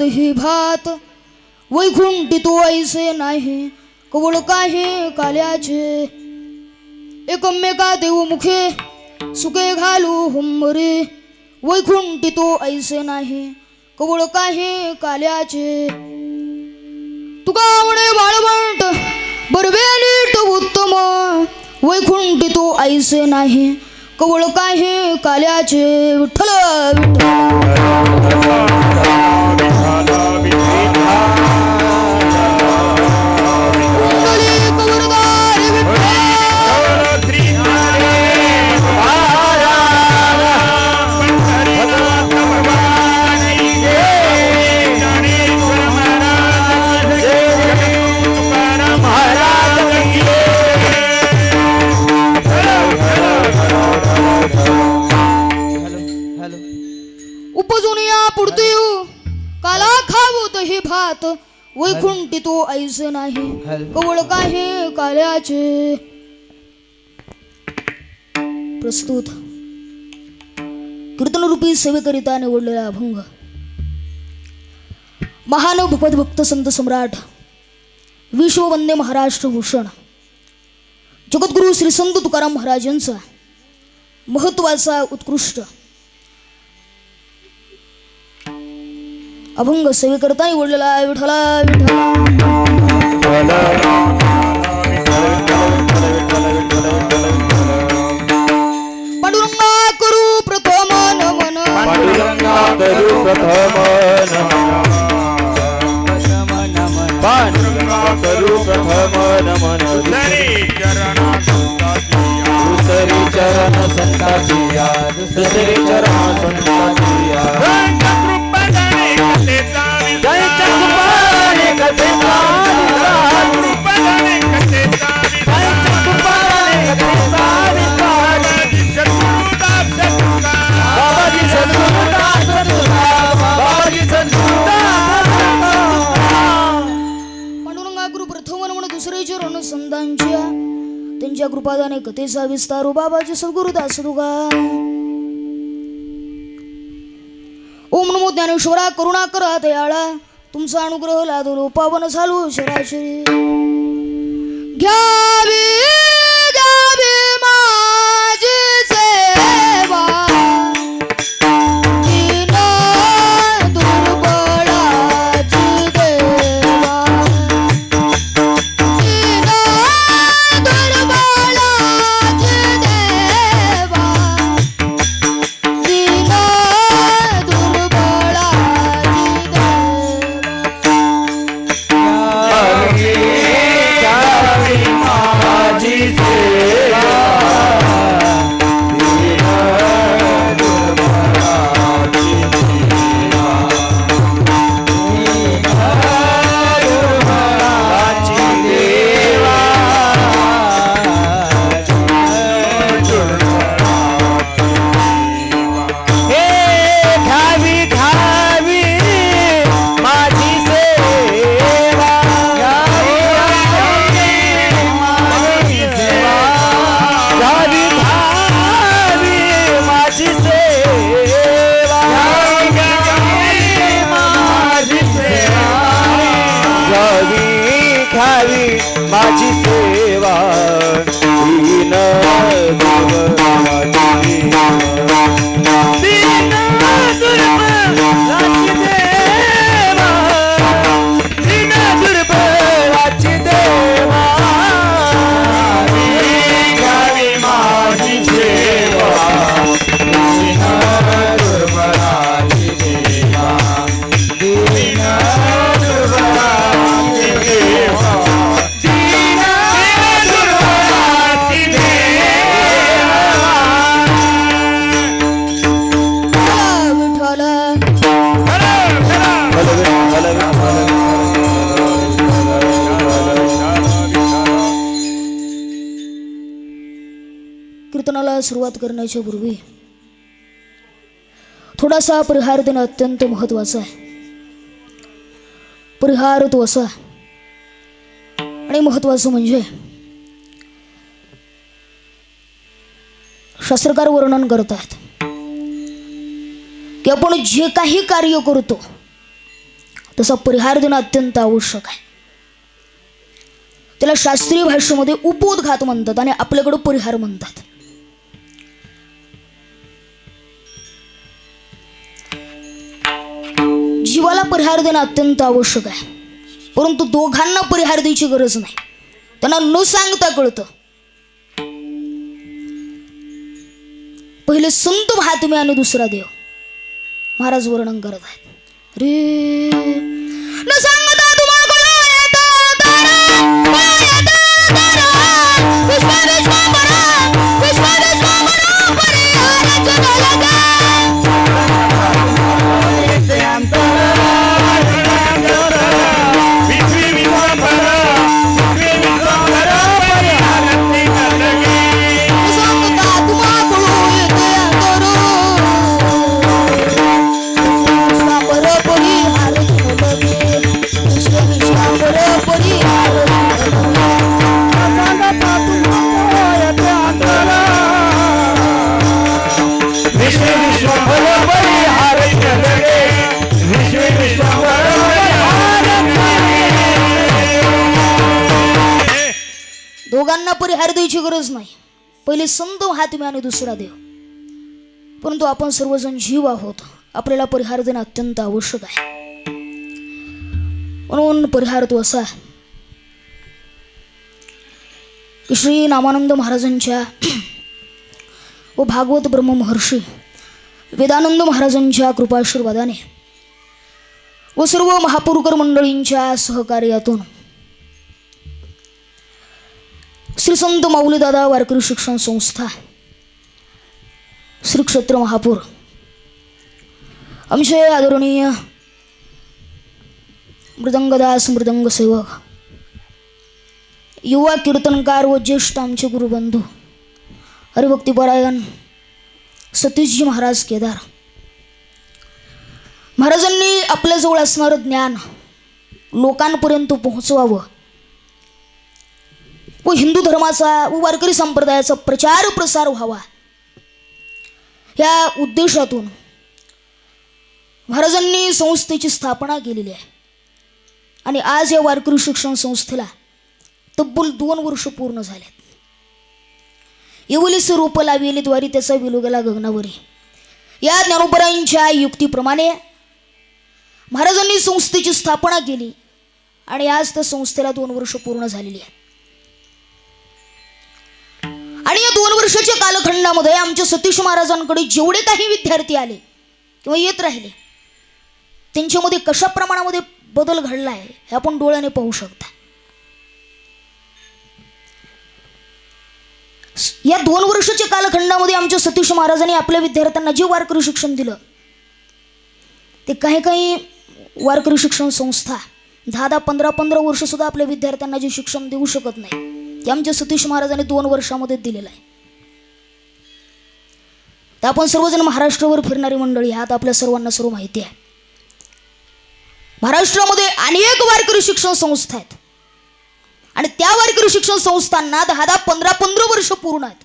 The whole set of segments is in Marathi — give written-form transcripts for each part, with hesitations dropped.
ही भात वैकुंठी तो ऐसे नाही कवळ काही काल्याचे एकमेका देऊ मुखे सुके घालू हुंबरे वैकुंठी तो ऐसे नाही कवळ काही काल्याचे तुका म्हणे बाळवंट बरवेलीट उत्तम वैकुंठी तो ऐसे नाही कवळ काही काल्याचे विठ्ठल वैकुंठी तो ऐसे नाही कवळ काही काल्याचे प्रस्तुत कीर्तनरूपी सेवेकरिता निवडलेला अभंग महान भगवत संत सम्राट विश्ववंदे महाराष्ट्र भूषण जगद्गुरु श्री संत तुकाराम महाराजांचा महत्वाचा उत्कृष्ट अभंग सेवेकरता निवडलेला आहे विठ्ठला पांडुरंगा करू प्रथम नमन पांडुरंगा करू प्रथम नमन पांडुरंगा करू प्रथम नमन दुसरी चरण संताजिया दुसरी चरण संताजिया पांडुरंगा गुरु प्रथम म्हणून दुसरे चरण संतांच्या त्यांच्या कृपादाने कथेचा विस्तार बाबाजी सद्गुरुदास तुका ओम नमो ज्ञानेश्वरा करुणाकरा दयाळा तुमचा अनुग्रह लादलो पावन झालो शराशरी घ्यावी घ्यावी माझी सेवा दीन दुर्बळाची देवा दीन दुर्बळाची देवा दीन माझी सेवा दीन दुर्बळाची दीन दुर्बळाची देवा दीन दुर्बळाची देवा घ्यावी माझी सेवा दीन दुर्बळाची देवा दीन दुर्बळाची देवा सत्राला सुरुवात करण्याच्या पूर्वी थोडासा परिहार देणं अत्यंत महत्त्वाचं आहे. परिहार तो असा आणि महत्त्वाचं म्हणजे शास्त्रकार वर्णन करतात की आपण जे काही कार्य करतो तसा परिहार देणं अत्यंत आवश्यक आहे. त्याला शास्त्रीय भाषेमध्ये उपोद्घात म्हणतात आणि आपल्याकडे परिहार म्हणतात. जीवाला परिहार देणं अत्यंत आवश्यक आहे, परंतु दोघांना परिहार द्यायची गरज नाही. त्यांना न सांगता कळतं. पहिले संत महात्मे आणि दुसरा देव. महाराज वर्णन करत आहेत. रे न सांगता दोघांना परिहार द्यायची गरज नाही. पहिले संत महात्मे आणि दुसरा देव. परंतु आपण सर्वजण जीव आहोत. आपल्याला परिहार देणं अत्यंत आवश्यक आहे. म्हणून परिहार तो असा की श्री नामानंद महाराजांच्या व भागवत ब्रह्म महर्षी वेदानंद महाराजांच्या कृपाशीर्वादाने व सर्व महापुरुकर मंडळींच्या सहकार्यातून श्री संत माऊली दादा वारकरी शिक्षण संस्था श्री क्षेत्र महापूर आमचे आदरणीय मृदंगदास मृदंग सेवक युवा कीर्तनकार व ज्येष्ठ आमचे गुरुबंधू हरिभक्तीपरायण सतीशजी महाराज केदार महाराजांनी आपल्याजवळ असणारं ज्ञान लोकांपर्यंत पोहोचवावं व हिंदू धर्माचा व वारकरी संप्रदायाचा प्रचार प्रसार व्हावा या उद्देशातून महाराजांनी संस्थेची स्थापना केलेली आहे. आणि आज या वारकरी शिक्षण संस्थेला तब्बल 2 वर्ष पूर्ण झालेत. येवलीस रोप लाविली द्वारी त्याचा विलो गेला गगनावरी या ज्ञानोबरांच्या युक्तीप्रमाणे महाराजांनी संस्थेची स्थापना केली आणि आज त्या संस्थेला 2 वर्ष पूर्ण झालेली आहेत. आणि या 2 वर्षाच्या कालखंडामध्ये आमच्या सतीश महाराजांकडे जेवढे काही विद्यार्थी आले किंवा येत राहिले त्यांच्यामध्ये कशा प्रमाणामध्ये बदल घडला आहे हे आपण डोळ्याने पाहू शकता. या 2 वर्षाच्या कालखंडामध्ये आमच्या सतीश महाराजांनी आपल्या विद्यार्थ्यांना जे वारकरी शिक्षण दिलं ते काही वारकरी शिक्षण संस्था 10-10, 15-15 वर्ष सुद्धा आपल्या विद्यार्थ्यांना जे शिक्षण देऊ शकत नाही ते आमच्या सतीश महाराजांनी 2 वर्षामध्ये दिलेलं आहे. तर आपण सर्वजण महाराष्ट्रावर फिरणारी मंडळी आहात. आपल्या सर्वांना सर्व माहिती आहे. महाराष्ट्रामध्ये अनेक वारकरी शिक्षण संस्था आहेत आणि त्या वारकरी शिक्षण संस्थांना 10-10, 15-15 वर्ष पूर्ण आहेत.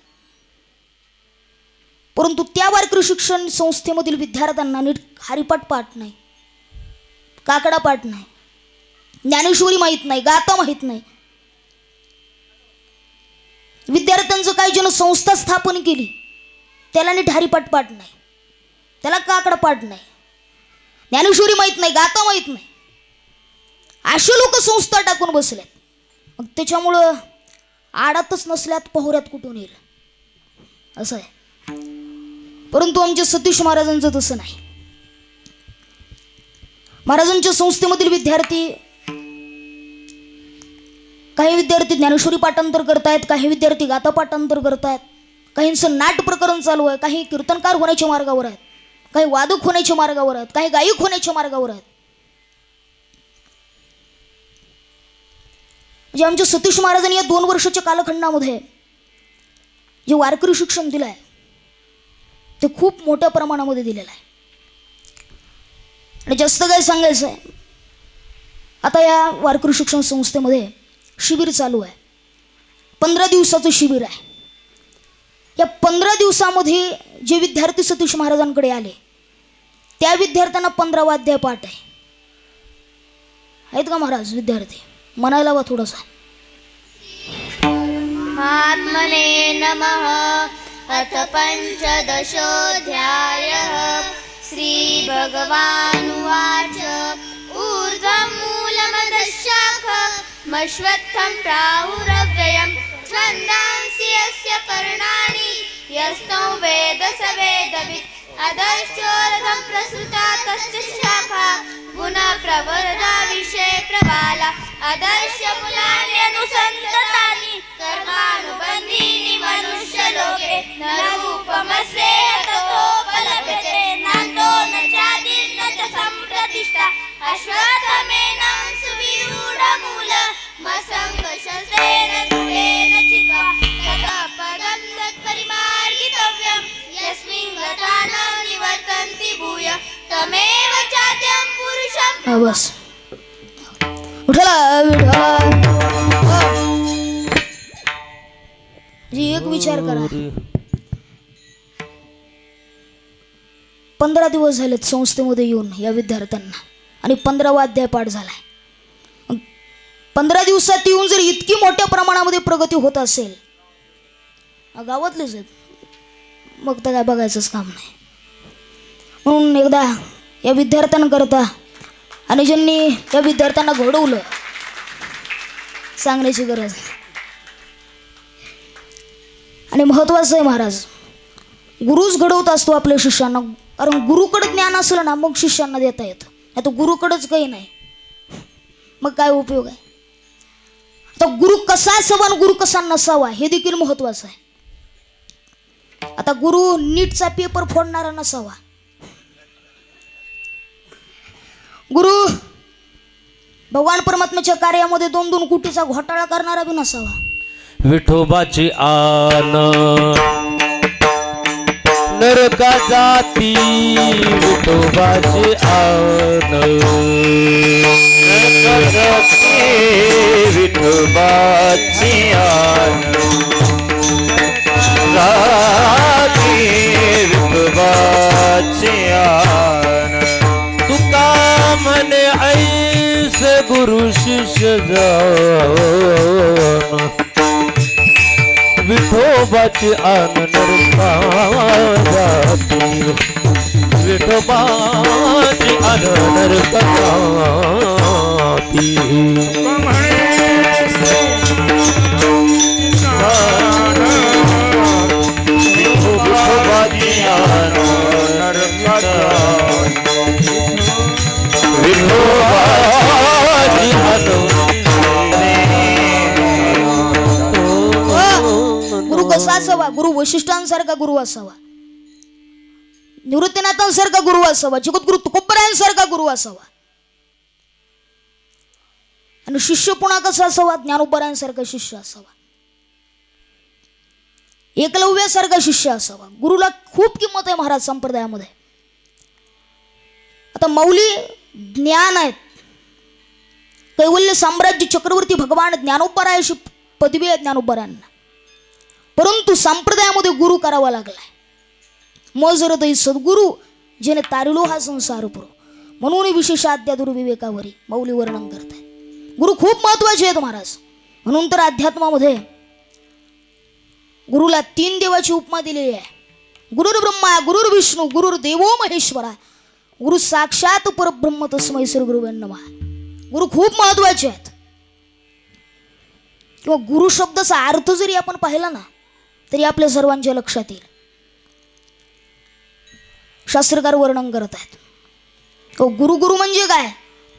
परंतु त्या वारकरी शिक्षण संस्थेमधील विद्यार्थ्यांना नीट हरिपाठ पाठ नाही, काकडा पाठ नाही, ज्ञानेश्वरी माहीत नाही, गाथा माहीत नाही. विद्यार्थ्यांचं काही जण संस्था स्थापन केली त्याला नीट हरिपाठ पाठ नाही, त्याला काकडा पाठ नाही, ज्ञानेश्वरी माहीत नाही, गाथा माहीत नाही. असे लोक संस्था टाकून बसल्यात. मग त्याच्यामुळं आडातच नसल्यात पोहऱ्यात कुठून येईल असं आहे. परंतु आमच्या सतीश महाराजांचं तसं नाही. महाराजांच्या संस्थेमधील विद्यार्थी काही विद्यार्थी ज्ञानेश्वरी पाठांतर करतायत, काही विद्यार्थी गाथा पाठांतर करतायत, काहींचं नाट प्रकरण चालू आहे, काही कीर्तनकार होण्याच्या मार्गावर आहेत, काही वादक होण्याच्या मार्गावर आहेत, काही गायक होण्याच्या मार्गावर आहेत. म्हणजे आमच्या सतीश महाराजांनी या 2 वर्षाच्या कालखंडामध्ये जे वारकरी शिक्षण दिलं आहे ते खूप मोठ्या प्रमाणामध्ये दिलेलं आहे. आणि जास्त काय सांगायचं आहे, आता या वारकरी शिक्षण संस्थेमध्ये शिबिर चालू आहे. 15 दिवसाचं शिबिर आहे. या 15 दिवसामध्ये जे विद्यार्थी सतीश महाराजांकडे आले त्या विद्यार्थ्यांना 15 वाद्य पाठ आहे. आहेत का महाराज विद्यार्थी? म्हणायला वा थोडंसं. आत्मने नमः. अथ पंचदशोऽध्यायः. श्रीभगवानुवाच. ऊर्ध्वं मूलमधःशाखमश्वत्थं प्राहुरव्ययं छन्दांसि यस्य पर्णानि यस्तौ वेद स वेदवित्. अधश्चोर्ध्वं प्रसृता तस्य शाखा पुनः प्रवर्धा विषये प्रबाला. अधश्च मूलानि अनुसन्ततानि कर्मानुबन्धीनि मनुष्यलोके. न रूपमस्येह ततोपलभ्यते नान्तो न चादिर्न च सम्प्रतिष्ठा. अश्वत्थमेनं सुविरूढमूलमसङ्गशस्त्रेण दृढेन चित्वा ततः पदं तत्परिमार्गितव्यं. यस्मिन् गता न निवर्तन्ति भूय तमेव चाद्यं पुरुषं. बस उठला विठा. जी एक विचार करा, 15 दिवस झालेत संस्थेमध्ये येऊन या विद्यार्थ्यांना आणि 15वा अध्याय पाठ झालाय. 15 दिवसात येऊन जर इतकी मोठ्या प्रमाणामध्ये प्रगती होत असेल, गावातलेच आहेत, मग तर काय बघायचंच काम नाही. म्हणून एकदा या विद्यार्थ्यांकरता आणि ज्यांनी या विद्यार्थ्यांना घडवलं सांगण्याची गरज. आणि महत्वाचं आहे महाराज, गुरुच घडवत असतो आपल्या शिष्यांना. कारण गुरुकडे ज्ञान असलं ना मग शिष्यांना देता येतं. आता गुरुकडेच काही नाही मग काय उपयोग आहे. आता गुरु कसा असावा आणि गुरु कसा नसावा हे देखील महत्वाचं आहे. आता गुरु नीटचा पेपर फोडणारा नसावा. गुरु भगवान परमात्म्याच्या कार्यामध्ये 2-2 कोटीचा घोटाळा करणारा बी नसावा. विठोबाची आन नरका जाती. विठोबाची आन नरका जाती. विठोबाची आन जाती. विठोबाची आन. तुका म्हणे ऐसे गुरु शिष्य जान. विठोबाची आन नरका जाती. विठोबाची आन नरका जाती. विठोबाची आन नरका जाती. विठोबाची आन. गुरु कसा असावा? गुरु वशिष्ठांसारखा गुरु असावा, निवृत्तीनाथांसारखा गुरु असावा, जगद्गुरु तुकोबरायांसारखा गुरु असावा. आणि शिष्य पुन्हा कसा असावा? ज्ञानोबरायांसारखा शिष्य असावा, एकलव्यासारखा शिष्य असावा. गुरुला खूप किंमत आहे महाराज संप्रदायामध्ये. आता मौली ज्ञान आहेत, कैवल्य साम्राज्य चक्रवर्ती भगवान ज्ञानोबराय अशी पदवी आहे ज्ञानोबरायांना. परंतु संप्रदायामध्ये गुरु करावा लागलाय. मजरदई सद्गुरु जेने तारिलो हा संसार पुरो. म्हणून विशेषाद्या दुर्विवेकावरी मौली वर्णन करत आहेत. गुरु खूप महत्वाचे आहेत महाराज. म्हणून तर अध्यात्मामध्ये गुरुला 3 देवाची उपमा दिलेली आहे. गुरुर ब्रह्मा, गुरुर विष्णू, गुरुर देवो महेश्वरा, गुरु साक्षात परब्रह्म तस्मै श्री गुरुवे नमः. गुरु खूप महत्वाचे आहेत. किंवा गुरु शब्दाचा अर्थ जरी आपण पाहिला ना तरी आपल्या सर्वांच्या लक्षात येईल. शास्त्रकार वर्णन करत आहेत. गुरु गुरु म्हणजे काय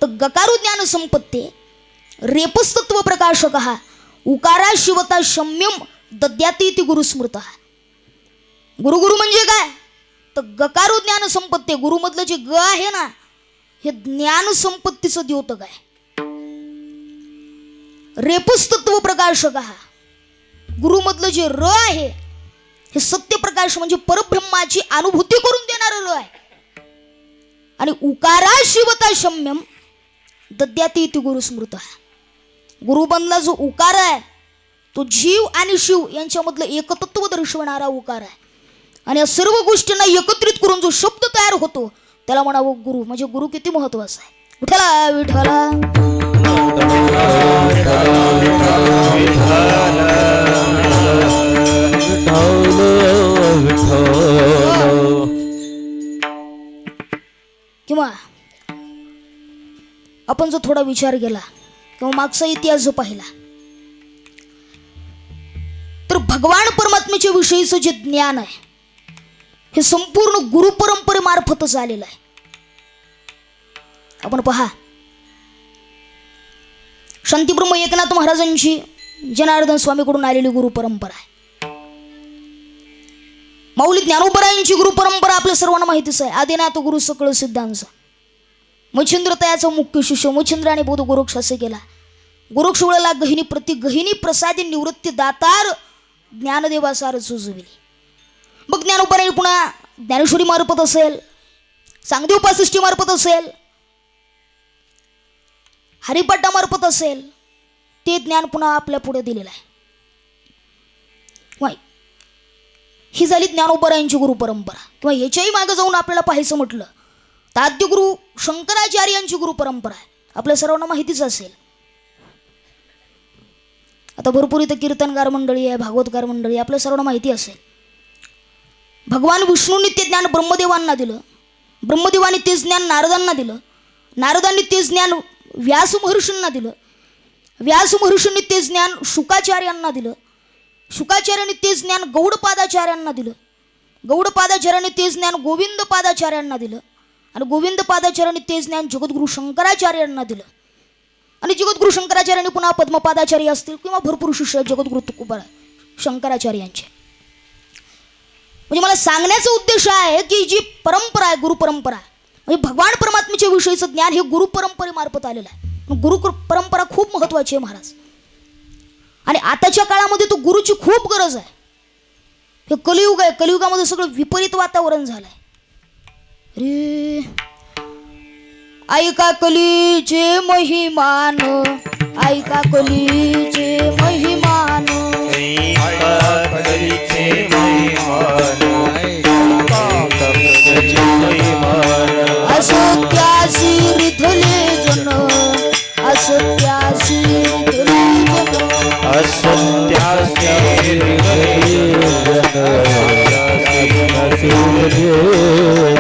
तर गकारु ज्ञान संपत्ती रेपस्तत्व प्रकाशक उकारा शिवता शम्यम दद्याती ती गुरु स्मृत. गुरु गुरु म्हणजे काय तर गकारु ज्ञान संपत्ती. गुरुमधलं जे ग आहे ना हे ज्ञान संपत्तीचं द्योतक आहे. रेपस्तत्व प्रकाशक गुरुमधलं जे र आहे हे सत्यप्रकाश म्हणजे परब्रह्माची अनुभूती करून देणारं र आहे. आणि उकारा शिवता शम्यम दद्याती इति गुरु स्मृत. गुरुबंधला जो उकार आहे तो जीव आणि शिव यांच्यामधलं एकतत्व दर्शवणारा उकार आहे. आणि या सर्व गोष्टींना एकत्रित करून जो शब्द तयार होतो त्याला म्हणावं गुरु. म्हणजे गुरु किती महत्वाचा आहे. विठ्ठला विठ्ठला किंवा आपण जो थोडा विचार केला किंवा मागचा इतिहास जो पाहिला तर भगवान परमात्म्याच्या विषयीचं जे ज्ञान आहे हे संपूर्ण गुरु परंपरेमार्फतच आलेलं आहे. आपण पहा शांतीब्रह्म एकनाथ महाराजांची जनार्दन स्वामीकडून आलेली गुरु परंपरा आहे. माऊली ज्ञानोबरायांची गुरु परंपरा आपल्या सर्वांना माहितीच आहे. आदिनाथ गुरु सकळ सिद्धांचा मच्छिंद्र तयाचा मुख्य शिष्य मच्छिंद्राने बोध गोरक्षासे केला. गोरक्ष वळला गहिनी प्रति गहिनी प्रसादी निवृत्ती दातार ज्ञानदेवासार सुजविली. मग ज्ञानोबरांनी पुन्हा ज्ञानेश्वरी मार्फत असेल सांगदेव पासष्टी मार्फत असेल हरिपाठामार्फत असेल ते ज्ञान पुन्हा आपल्या पुढे दिलेलं आहे. ही झाली ज्ञानोबरायांची गुरु परंपरा. किंवा याच्याही मागे जाऊन आपल्याला पाहायचं म्हटलं तर आद्यगुरु शंकराचार्यांची गुरु परंपरा आहे. आपल्या सर्वांना माहितीच असेल. आता भरपूर इथं कीर्तनकार मंडळी आहे भागवतकार मंडळी आपल्या सर्वांना माहिती असेल. भगवान विष्णूंनी ते ज्ञान ब्रह्मदेवांना दिलं. ब्रह्मदेवांनी ते ज्ञान नारदांना दिलं. नारदांनी ते ज्ञान व्यास महर्षींना दिलं. व्यास महर्षींनी ते ज्ञान शुकाचार्यांना दिलं. शुकाचार्यांनी ते ज्ञान गौडपादाचार्यांना दिलं. गौडपादाचार्यांनी ते ज्ञान गोविंदपादाचार्यांना दिलं. आणि गोविंदपादाचार्यांनी ते ज्ञान जगद्गुरु शंकराचार्यांना दिलं. आणि जगद्गुरु शंकराचार्यांनी पुन्हा पद्मपादाचार्य असतील किंवा भरपूर शिष्य आहेत जगद्गुरु तुकोबा शंकराचार्यांचे. म्हणजे मला सांगण्याचा उद्देश आहे की जी परंपरा आहे गुरु परंपरा म्हणजे भगवान परमात्म्याच्या विषयीचं ज्ञान हे गुरु परंपरेमार्फत आलेलं आहे. गुरु परंपरा खूप महत्वाची आहे महाराज. आणि आताच्या काळामध्ये तो गुरुची खूप गरज आहे. हे कलियुग आहे. कलियुगामध्ये सगळं विपरीत वातावरण झालंय. रे ऐका कलीचे महिमान ऐका कलीचे महिमान असत्यासी रिधले जन असत्यासी रिधले जन असत्यासी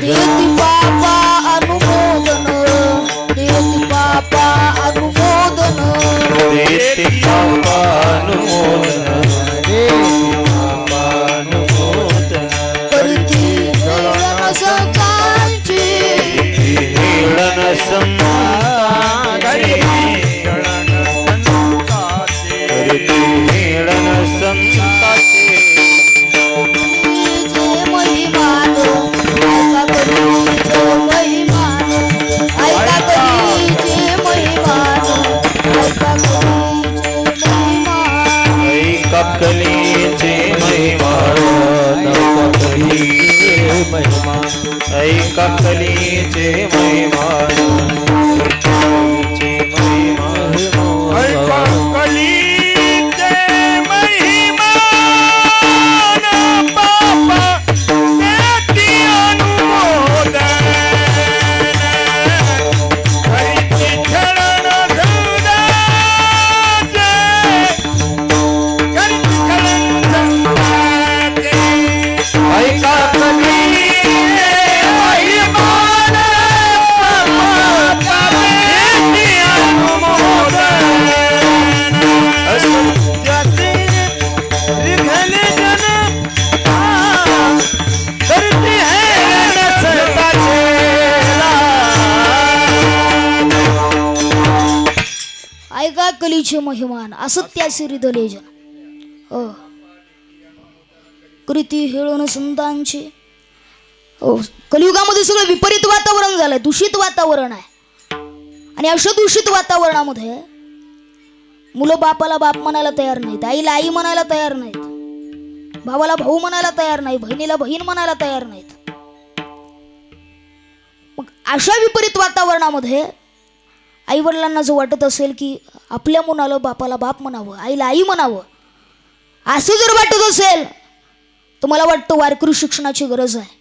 देती पापा अनुमोदन देती पापा अनुमोदन देते पापानुमोदन पापानुमोदन करती हेळन सकाळची हेळन संताची हेळन संताची जे महिमान ऐका कलीचे महिमान ऐका कलीचे महिमान ऐका कलीचे महिमान ऐका कलीचे महिमान ऐका कलीचे महिमान ऐका कलीचे महिमान बाबा देती अनुमोदन करती खेळण धुंदाचे करती खेळण धुंदाचे ऐका ऐका कलीचे महिमान असत्यासी रिधले जन कृती हेळून संतांचे. कलियुगामध्ये सगळं विपरीत वातावरण झालंय. दूषित वातावरण आहे. आणि अशा दूषित वातावरणामध्ये मुलं बापाला बाप म्हणायला तयार नाहीत. आईला आई म्हणायला तयार नाहीत. भावाला भाऊ म्हणायला तयार नाही, बहिणीला बहीण म्हणायला तयार नाहीत. मग अशा विपरीत वातावरणामध्ये आई वडिलांना जर वाटत असेल की आपल्या मुलाला बापाला बाप म्हणावं, आईला आई म्हणावं, असं जर वाटत असेल तर मला वाटतं वारकरी शिक्षणाची गरज आहे.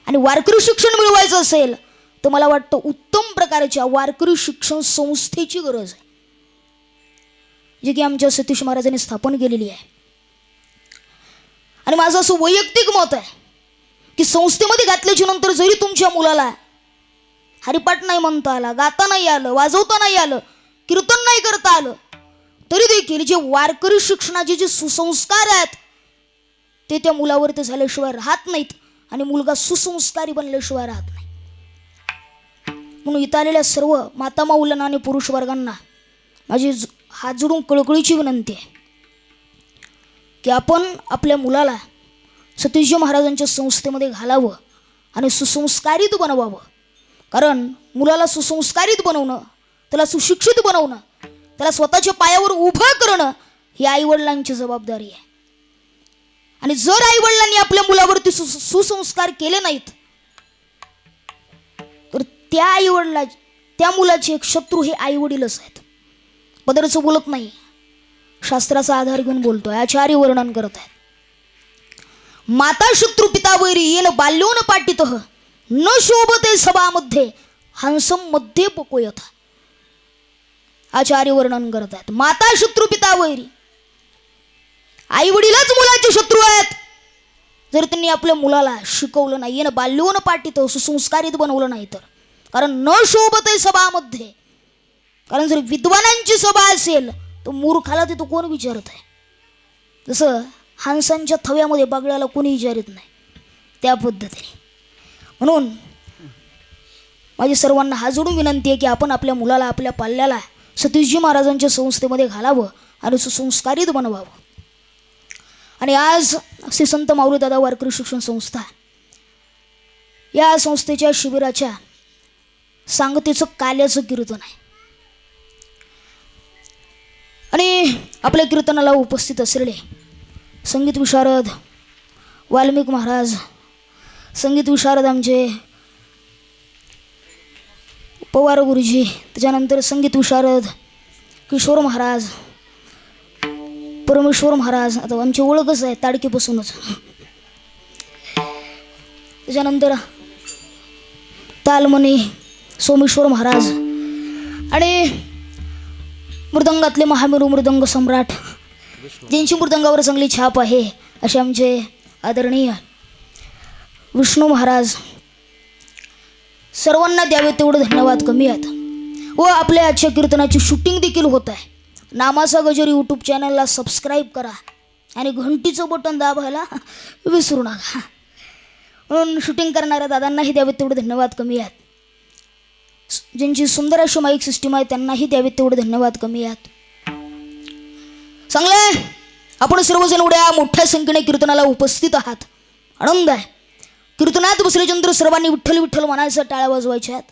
आणि वारकरी शिक्षण मिळवायचं असेल तर मला वाटतं उत्तम प्रकारच्या वारकरी शिक्षण संस्थेची गरज आहे, जी की आमच्या सतीश महाराजांनी स्थापन केलेली आहे. आणि माझं असं वैयक्तिक मत आहे की संस्थेमध्ये घातल्याच्या नंतर जरी तुमच्या मुलाला हरिपाठ नाही म्हणता आला, गाता नाही आलं, वाजवता नाही आलं, कीर्तन नाही करता आलं, तरी देखील जे वारकरी शिक्षणाचे जे सुसंस्कार आहेत ते त्या मुलावरती झाल्याशिवाय राहत नाहीत आणि मुलगा सुसंस्कारी बनल्याशिवाय राहत नाही. म्हणून इथं आलेल्या सर्व माता माऊलांना आणि पुरुष वर्गांना माझी हात जोडून कळकळीची विनंती आहे की आपण आपल्या मुलाला सतीशजी महाराजांच्या संस्थेमध्ये घालावं आणि सुसंस्कारित बनवावं. कारण मुलाला सुसंस्कारित बनवणं, त्याला सुशिक्षित बनवणं, त्याला स्वतःच्या पायावर उभं करणं ही आईवडिलांची जबाबदारी आहे. आणि जर आईवडिलांनी आपल्या मुलावरती सुसंस्कार केले नाहीत तर त्या मुलाचे एक शत्रू हे आईवडीलच आहेत. पदरचं बोलत नाही, शास्त्राचा आधार घेऊन बोलतोय, आचार्य वर्णन करत आहेत. माता शत्रू पिता वैरी येन बाल्योन पाटितः न शोभते सभामध्ये हंसम मध्ये पकोयथा. आचार्य वर्णन करत आहेत. माता शत्रू पिता वैरी, आई वडीलच मुलाचे शत्रू आहेत जर त्यांनी आपल्या मुलाला शिकवलं नाही, येन बाल्योन पाटितः सुसंस्कारित बनवलं नाही तर. कारण न शोभते सभामध्ये, कारण जर विद्वानांची सभा असेल तर मूर्खाला तिथं कोण विचारत आहे? जसं हंसांच्या थव्यामध्ये बगळ्याला कोणी विचारित नाही, त्या पद्धतीने. म्हणून माझी सर्वांना हात जोडून विनंती आहे की आपण आपल्या मुलाला, आपल्या पाल्याला सतीशजी महाराजांच्या संस्थेमध्ये घालावं आणि सुसंस्कारित बनवावं. आणि आज श्री संत माऊलीदादा वारकरी शिक्षण संस्था या संस्थेच्या शिबिराच्या सांगतेचं काल्याचं कीर्तन आहे. आणि आपल्या कीर्तनाला उपस्थित असलेले संगीत विशारद वाल्मिक महाराज, संगीत विशारद आमचे पवार गुरुजी, त्याच्यानंतर संगीत विशारद किशोर महाराज, परमेश्वर महाराज, आता आमची ओळखच आहे ताडकीपासूनच. त्याच्यानंतर तालमणी सोमेश्वर महाराज आणि मृदंगातले महामेरू मृदंग सम्राट, ज्यांची मृदंगावर चांगली छाप आहे असे आमचे आदरणीय विष्णू महाराज. सर्वांना द्यावे तेवढं धन्यवाद कमी आहेत. व आपल्या आजच्या कीर्तनाची शूटिंग देखील होत आहे. नामाचा गजर यूट्यूब चॅनलला सबस्क्राईब करा आणि घंटीचं बटन दाबायला विसरू नका. म्हणून शूटिंग करणाऱ्या दादांनाही द्यावे तेवढे धन्यवाद कमी आहेत. ज्यांची सुंदर अशी माईक सिस्टीम आहे त्यांनाही द्यावे तेवढे धन्यवाद कमी आहेत. चांगलं आहे, आपण सर्वजण एवढ्या मोठ्या संख्येने कीर्तनाला उपस्थित आहात, आनंद आहे. कीर्तनात बसल्याच्यानंतर सर्वांनी विठ्ठल विठ्ठल म्हणायचं, टाळ्या वाजवायच्या आहेत.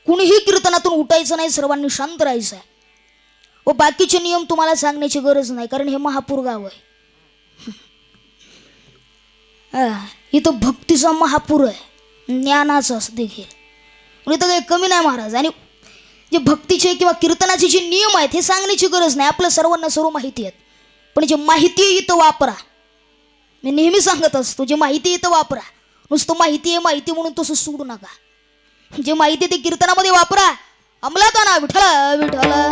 कुणीही कीर्तनातून उठायचं नाही, सर्वांनी शांत राहायचं आहे. व बाकीचे नियम तुम्हाला सांगण्याची गरज नाही, कारण हे महापूर गाव आहे. इथं भक्तीचा महापूर आहे, ज्ञानाचा देखील. इथं काही कमी नाही महाराज. आणि जे भक्तीचे किंवा कीर्तनाचे जे नियम आहेत हे सांगण्याची गरज नाही, आपल्या सर्वांना सर्व माहिती आहेत. पण जे माहिती आहे इथं वापरा. मी नेहमी सांगत असतो, जे माहिती इथं वापरा. नुसतं माहिती आहे माहिती म्हणून तसं सोडू नका. जे माहिती ते कीर्तनामध्ये वापरा, अंमलात आणा. विठ्ठला विठ्ठला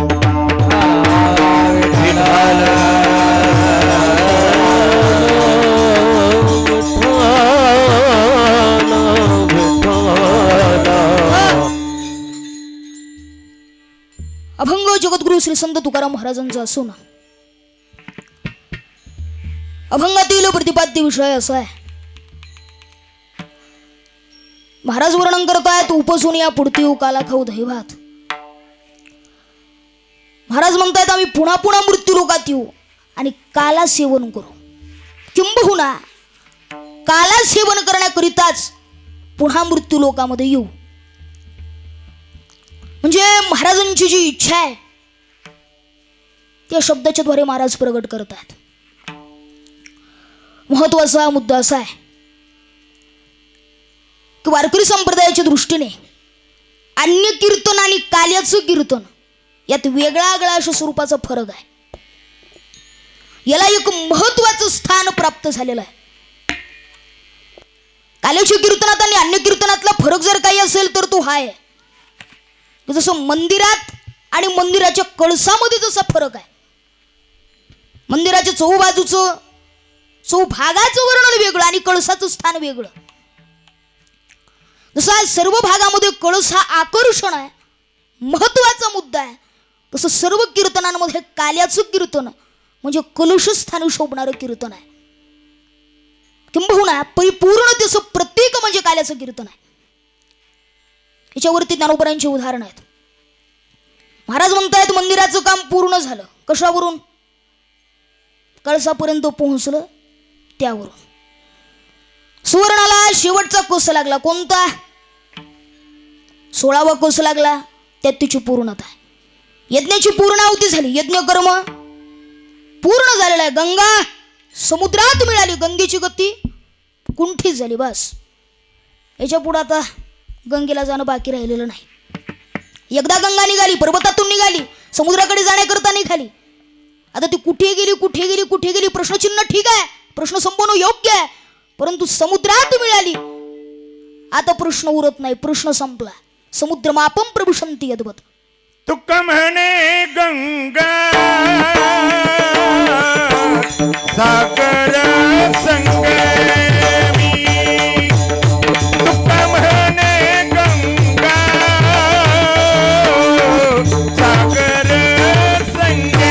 अभंग जगद्गुरु श्री संत तुकाराम महाराजांचा असून अभंगातील प्रतिपाद्य विषय असा आहे. महाराज वर्णन करतायत, उपसून या पुढती काला खाऊ दहिभात. महाराज म्हणतायत आम्ही पुन्हा पुन्हा मृत्यू लोकात येऊ आणि काला सेवन करू. किंबहुना काला सेवन करण्याकरिताच पुन्हा मृत्यू लोकामध्ये येऊ. म्हणजे महाराजांची जी इच्छा आहे त्या शब्दाच्या द्वारे महाराज प्रगट करतात. महत्वाचा मुद्दा असा आहे की वारकरी संप्रदायाच्या दृष्टीने अन्य कीर्तन आणि काल्याचं कीर्तन यात वेगळा वेगळा अशा स्वरूपाचा फरक आहे. याला एक महत्वाचं स्थान प्राप्त झालेलं आहे. काल्याच्या कीर्तनात आणि अन्य कीर्तनातला फरक जर काही असेल तर तो हा आहे की जसं मंदिरात आणि मंदिराच्या कळसामध्ये जसा फरक आहे, मंदिराच्या चौबाजूचं चौभागाचं वर्णन वेगळं आणि कळसाचं स्थान वेगळं. जसं सर्व भागामध्ये कळस हा आकर्षण आहे, महत्वाचा मुद्दा आहे, तसं सर्व कीर्तनांमध्ये काल्याचं कीर्तन म्हणजे कलशस्थानी शोभणारं कीर्तन आहे. किंबहुना परिपूर्ण त्याचं प्रतीक म्हणजे काल्याचं कीर्तन आहे. याच्यावरती ज्ञानोबरांची उदाहरण आहेत. महाराज म्हणतायत मंदिराचं काम पूर्ण झालं. कशावरून? कळसापर्यंत पोहोचलं त्यावरून. सुवर्णाला शेवटचा कोस लागला. कोणता? 16वा कोस लागला. त्यात तिची पूर्णता आहे. यज्ञाची पूर्णाहुती झाली. यज्ञ कर्म पूर्ण झालेलं आहे. गंगा समुद्रात मिळाली. गंगेची गती कुंठीत झाली. बस याच्या पुढे आता गंगेला जाणं बाकी राहिलेलं नाही. एकदा गंगा निघाली, पर्वतातून निघाली, समुद्राकडे जाण्याकरता निघाली. आता ती कुठे गेली कुठे गेली कुठे गेली प्रश्नचिन्ह ठीक आहे, प्रश्न संपवणं योग्य आहे, परंतु समुद्रात मिळाली. आता प्रश्न उरत नाही. प्रश्न संपला. समुद्रमापम प्रभुशंती यद्वत. तुक म्हणे गंगा सागर संगमी, तुक म्हणे गंगा सागर संगमी.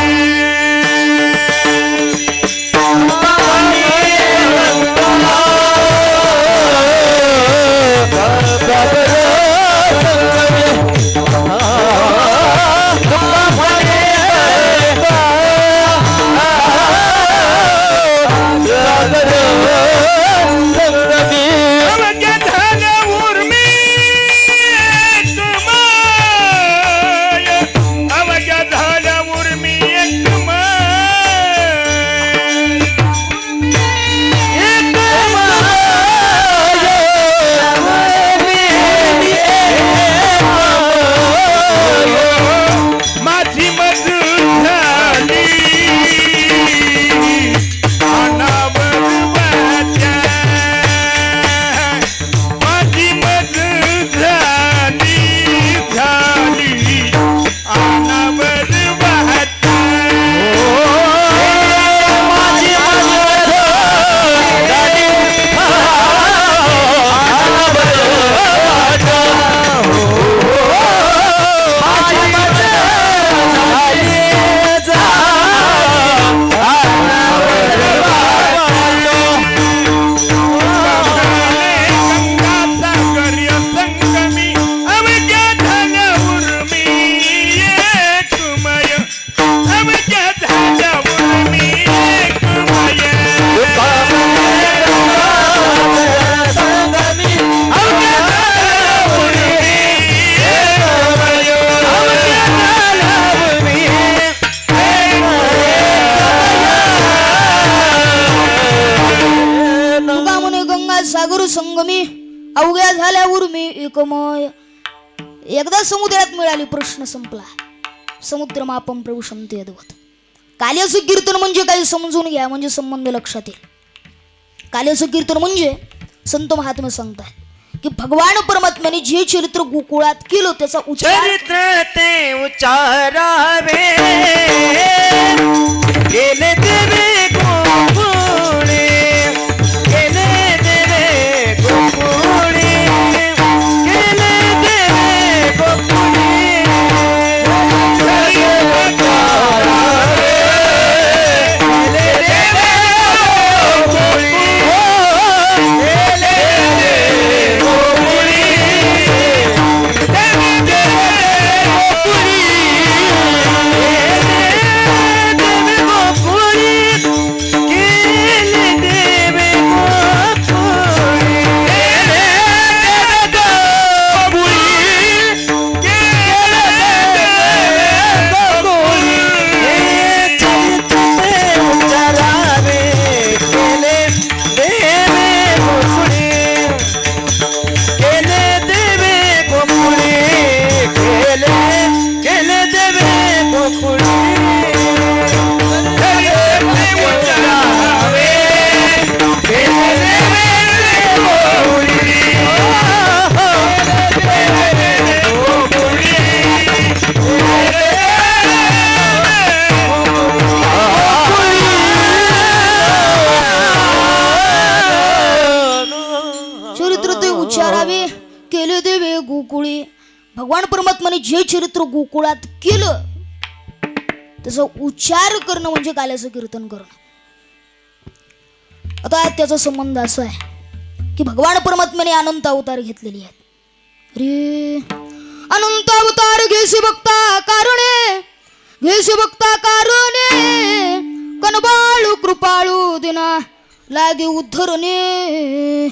संगमी अवघ्या झाल्या उर्मी एकमय. एकदा समुद्रात मिळाली प्रश्न संपला. समुद्र मापम प्रभू शंती यद्वत. काल्याचं कीर्तन म्हणजे काही समजून घ्या, म्हणजे संबंध लक्षात येईल. काल्याचं कीर्तन म्हणजे संत महात्मे सांगतात की भगवान परमात्म्याने जे चरित्र गोकुळात केलं त्याचा चरित्र ते उच्चारावे गेले देवे गोकुळे, गेले देवे गोकुळे, गेले देवे गोकुळे. परमात्म्याने जे चरित्र गोकुळात केलं त्याचा उच्चार करणं म्हणजे काल्याचं कीर्तन करणं. आता त्याचा संबंध असा आहे की भगवान परमात्म्याने अनंत अवतार घेतलेले आहेत. अरे अनंत अवतार घेसी भक्ता कारणे, घेसी भक्ता कारणे, कनबाळू कृपाळू दिना लागे उद्धरणे,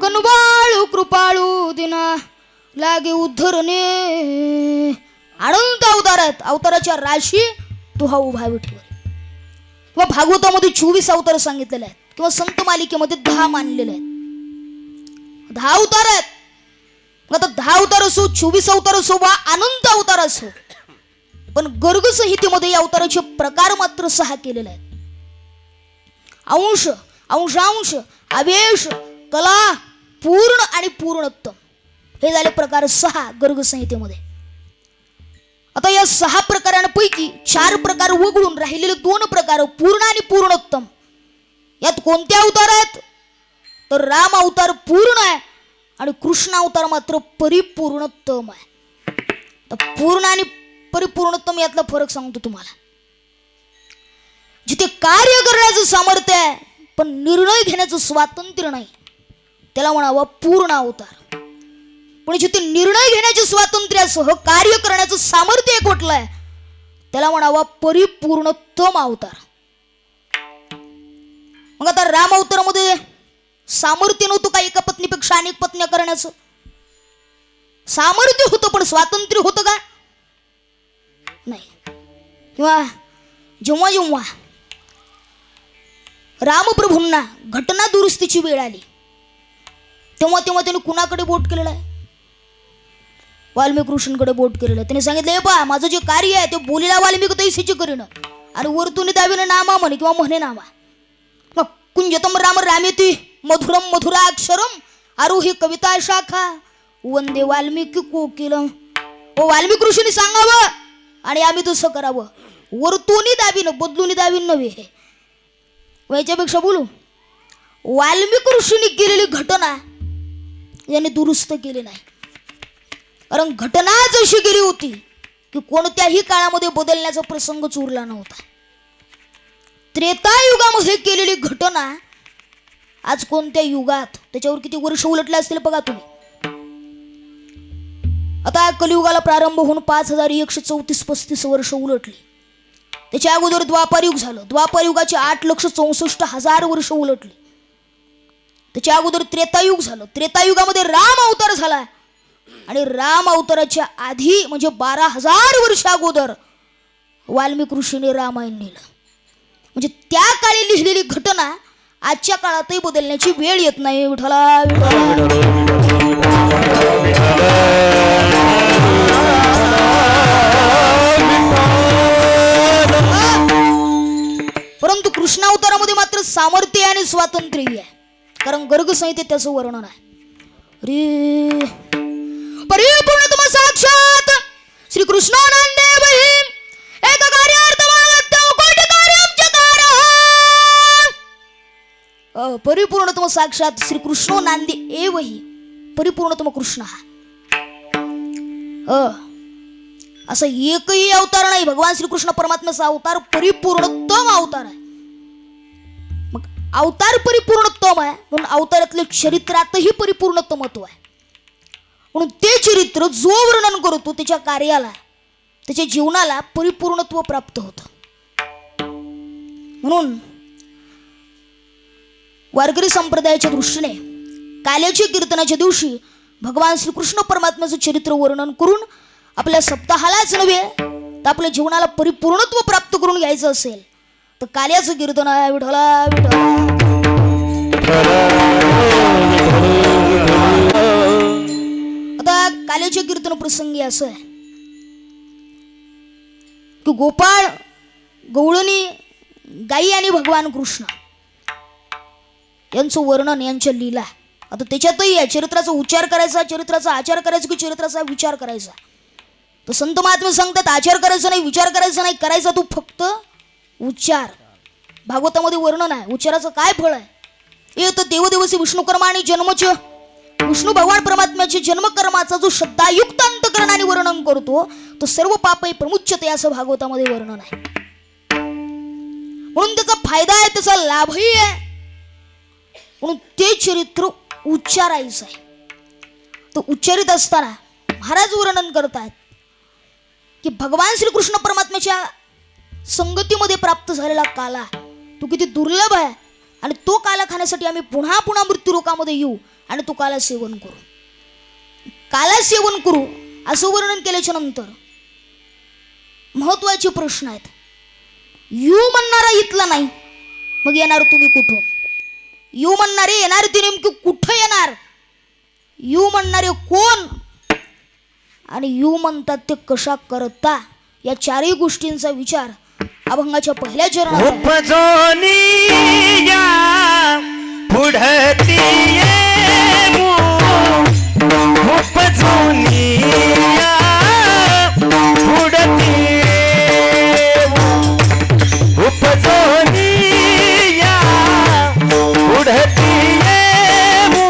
कनबाळू कृपाळू दिना लागे उद्धरणे. अनंत अवतार आहेत. अवताराच्या राशी तो हा उभा विठ्ठल. किंवा भागवतामध्ये 24 अवतार सांगितलेले आहेत किंवा संत मालिकेमध्ये 10 मानलेले आहेत. 10 अवतार आहेत. मग आता 10 अवतार असो, 24 अवतार असो वा अनंत अवतार असो, पण गर्ग संहितेमध्ये या अवताराचे प्रकार मात्र 6 केलेले आहेत. अंश, अंशांश, आवेश, कला, पूर्ण आणि पूर्णोत्तम हे झाले प्रकार 6 गर्ग संहितेमध्ये. आता या 6 प्रकारांपैकी 4 प्रकार वगळून राहिलेले 2 प्रकार पूर्ण आणि पूर्णोत्तम यात कोणते अवतार आहेत तर राम अवतार पूर्ण आहे आणि कृष्ण अवतार मात्र परिपूर्णोत्तम आहे. तर पूर्ण आणि परिपूर्णोत्तम यातला फरक सांगतो तुम्हाला. जिथे कार्य करण्याचं सामर्थ्य आहे पण निर्णय घेण्याचं स्वातंत्र्य नाही त्याला म्हणावं पूर्ण अवतार. पण जिथे निर्णय घेण्याचे स्वातंत्र्यासह कार्य करण्याचं सामर्थ्य एकवटलं आहे त्याला म्हणावा परिपूर्णोत्तम अवतार. मग आता राम अवतारामध्ये सामर्थ्य नव्हतं का एका पत्नीपेक्षा अनेक पत्न्या करण्याचं? सामर्थ्य होतं पण स्वातंत्र्य होतं का? नाही. किंवा जेव्हा जेव्हा रामप्रभूंना घटना दुरुस्तीची वेळ आली तेव्हा तेव्हा त्यांनी कुणाकडे बोट केलेलं आहे? वाल्मिकी ऋषींकडे बोट केलेलं आहे. त्यांनी सांगितलं हे पहा माझं जे कार्य आहे ते बोलीला वाल्मिकी तैसीची करीन आणि वरतून दावीनं नामा म्हणे किंवा म्हणे नामा. मग कुंजतम राम रामेती मधुरम मधुराक्षरम आरोही कविता शाखा वंदे वाल्मिकी कोकिलम. ओ वाल्मिकी ऋषींनी सांगावं आणि आम्ही तसं करावं. वरतून दावीनं बदलून दावीन नव्हे. याच्यापेक्षा बोलू वाल्मिकी ऋषींनी केलेली घटना यांनी दुरुस्त केली नाही. कारण घटनाच अशी गेली होती की कोणत्याही काळामध्ये बदलण्याचा प्रसंगच उरला नव्हता. त्रेतायुगामध्ये केलेली घटना आज कोणत्या युगात त्याच्यावर किती वर्ष उलटले असतील बघा तुम्ही. आता कलियुगाला प्रारंभ होऊन 5134-35 वर्ष उलटली. त्याच्या अगोदर द्वापार युग झालं. द्वापार युगाचे 8,64,000 वर्ष उलटली. त्याच्या अगोदर त्रेतायुग झालं. त्रेतायुगामध्ये राम अवतार झाला आणि राम अवताराच्या आधी म्हणजे 12,000 वर्ष अगोदर वाल्मिकी ऋषीने रामायण लिहिलं. म्हणजे त्या काळी लिहिलेली घटना आजच्या काळातही बदलण्याची वेळ येत नाही. विठ्ठला परंतु कृष्ण अवतारामध्ये मात्र सामर्थ्य आणि स्वातंत्र्य आहे. कारण गर्ग संहितेत त्याचं वर्णन आहे. रे परिपूर्णतम साक्षात श्री कृष्णानंदे एक कार्यार्थमागत्यम कोटि कार्यम चकार. परिपूर्णतम साक्षात श्री कृष्णो नांदी एवही परिपूर्णतम कृष्ण हा. असं एकही अवतार नाही. भगवान श्रीकृष्ण परमात्म्याचा अवतार परिपूर्णोत्तम अवतार आहे. मग अवतार परिपूर्णोत्तम आहे म्हणून अवतारातल्या चरित्रातही परिपूर्णत्वमत्व आहे. म्हणून ते चरित्र जो वर्णन करतो त्याच्या कार्याला त्याच्या जीवनाला परिपूर्णत्व प्राप्त होतं. म्हणून वारकरी संप्रदायाच्या दृष्टीने काल्याच्या कीर्तनाच्या दिवशी भगवान श्रीकृष्ण परमात्म्याचं चरित्र वर्णन करून आपल्या सप्ताहालाच नव्हे तर आपल्या जीवनाला परिपूर्णत्व प्राप्त करून घ्यायचं असेल तर काल्याचं कीर्तन आहे. विठ्ठला आता काल्याच्या कीर्तन प्रसंगी असं आहे की गोपाळ गवळणी गाई आणि भगवान कृष्ण यांचं वर्णन यांच्या लीला. आता त्याच्यातही आहे चरित्राचा उच्चार करायचा, चरित्राचा आचार करायचा की चरित्राचा विचार करायचा. तर संत महात्मे सांगतात आचार करायचा नाही, विचार करायचा नाही, करायचा तू फक्त उच्चार. भागवतामध्ये वर्णन आहे उच्चाराचं काय फळ आहे. एक तर देवदेवसी विष्णुकर्मा आणि जन्मच विष्णू भगवान परमात्म्याचे जन्मकर्माचा जो शब्दायुक्त अंत अंतःकरणाने वर्णन करतो तो सर्व पापही प्रमुच्यते असं भागवतामध्ये वर्णन आहे. म्हणून त्याचा फायदा आहे, त्याचा लाभही आहे. म्हणून ते चरित्र उच्चारायचं आहे. तो उच्चारित असताना महाराज वर्णन करतात की भगवान श्रीकृष्ण परमात्म्याच्या संगतीमध्ये प्राप्त झालेला काला तो किती दुर्लभ आहे आणि तो काला खाण्यासाठी आम्ही पुन्हा पुन्हा मृत्यूलोकामध्ये येऊ आणि तो काला सेवन करू. काला सेवन करू असं वर्णन केल्याच्या नंतर महत्वाचे प्रश्न आहेत. यू म्हणणारा इथला नाही, मग येणार तुम्ही कुठून? यू म्हणणारे येणार ते नेमके कुठं येणार? यू म्हणणारे कोण आणि यू म्हणतात ते कशा करता? या चारही गोष्टींचा विचार अभंगाच्या पहिल्या चरणात आहे. उपजोनिया पुढती येऊ, उपजोनिया पुढती येऊ, उपजोनिया पुढती येऊ,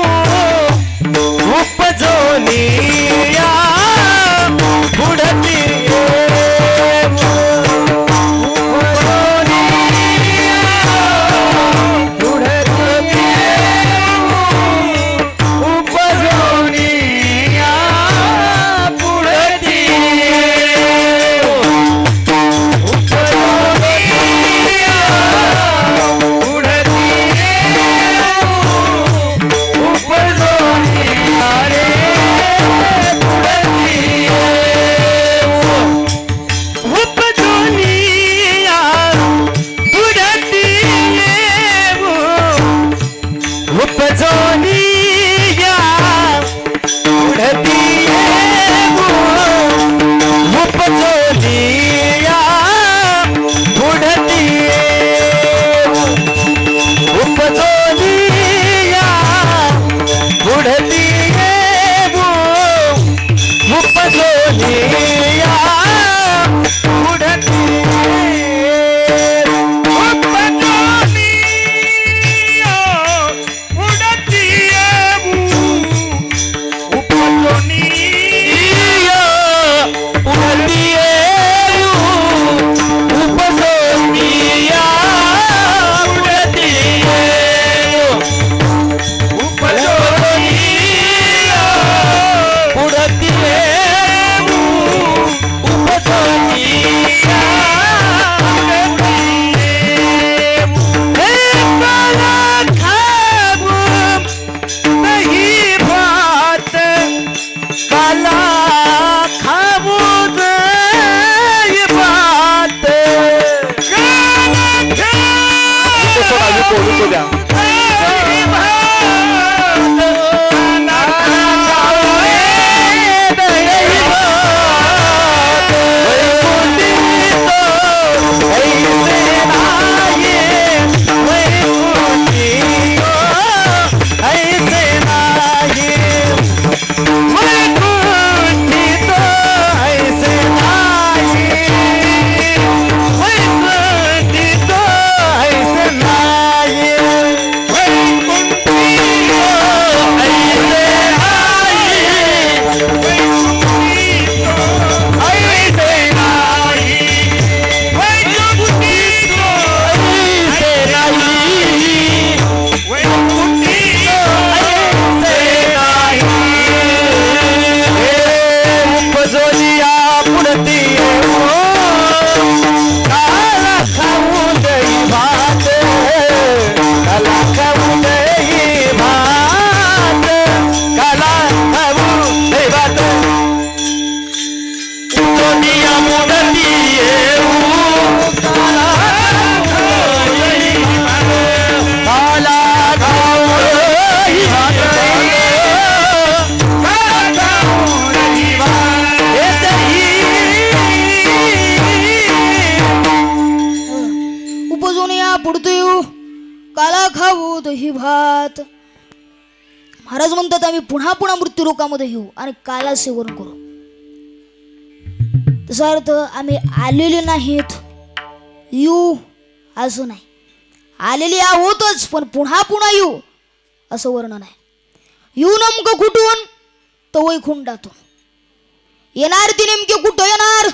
उपजोनिया पुढती दही भात. महाराज म्हणतात आम्ही पुन्हा पुन्हा मृत्यू लोकामध्ये येऊ आणि काला सेवन करू. तसा अर्थ आम्ही आलेले नाहीत, येऊ असं नाही. आलेले आहोतच पण पुन्हा पुन्हा येऊ असं वर्णन आहे. येऊ नेमकं कुठून? तर वैकुंठातून. येणार ती नेमकी कुठं येणार?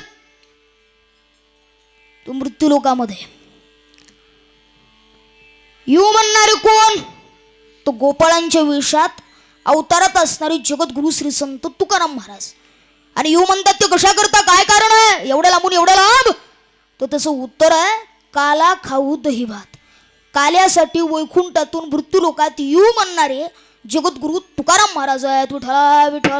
तो मृत्यू लोकामध्ये. येऊ म्हणणारे कोण? तो गोपाळांच्या वेशात अवतारात असणारे जगद्गुरु श्री संत तुकाराम महाराज. आणि येऊ म्हणतात ते कशा करता, काय कारण आहे एवढ्या लांबून एवढ्या लांब? तर त्याचं उत्तर आहे काला खाऊ दही भात. काल्यासाठी वैकुंठातून मृत्यू लोकात येऊ म्हणणारे जगद्गुरु तुकाराम महाराज आहेत. विठ्ठला विठ्ठला.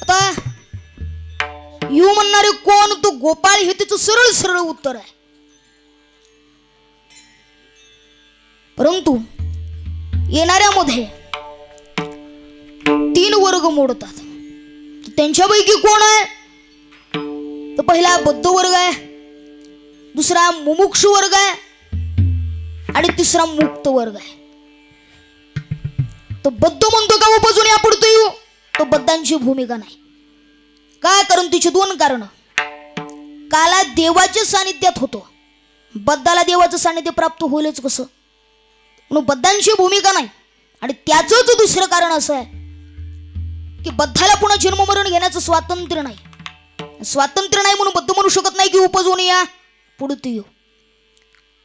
आता येऊ म्हणणारे कोण? तो गोपाळ. हे त्याचं सरळ सरळ उत्तर आहे. परंतु येणाऱ्यामध्ये 3 वर्ग मोडतात. त्यांच्यापैकी कोण आहे? तर पहिला बद्ध वर्ग आहे, दुसरा मुमुक्षु वर्ग आहे आणि तिसरा मुक्त वर्ग आहे. तो बद्ध म्हणतो का उपजून या पडतो येऊ? तो बद्धांची भूमिका नाही. काय? कारण तिची 2 कारण. काला देवाच्या सानिध्यात होतो, बद्धाला देवाचं सानिध्य प्राप्त होईलच कसं? म्हणून बद्धांची भूमिका नाही. आणि त्याचंच दुसरं कारण असं आहे की बद्धाला पुन्हा जन्ममरण घेण्याचं स्वातंत्र्य नाही. स्वातंत्र्य नाही म्हणून बद्ध म्हणू शकत नाही की उपजून या पुढे येऊ.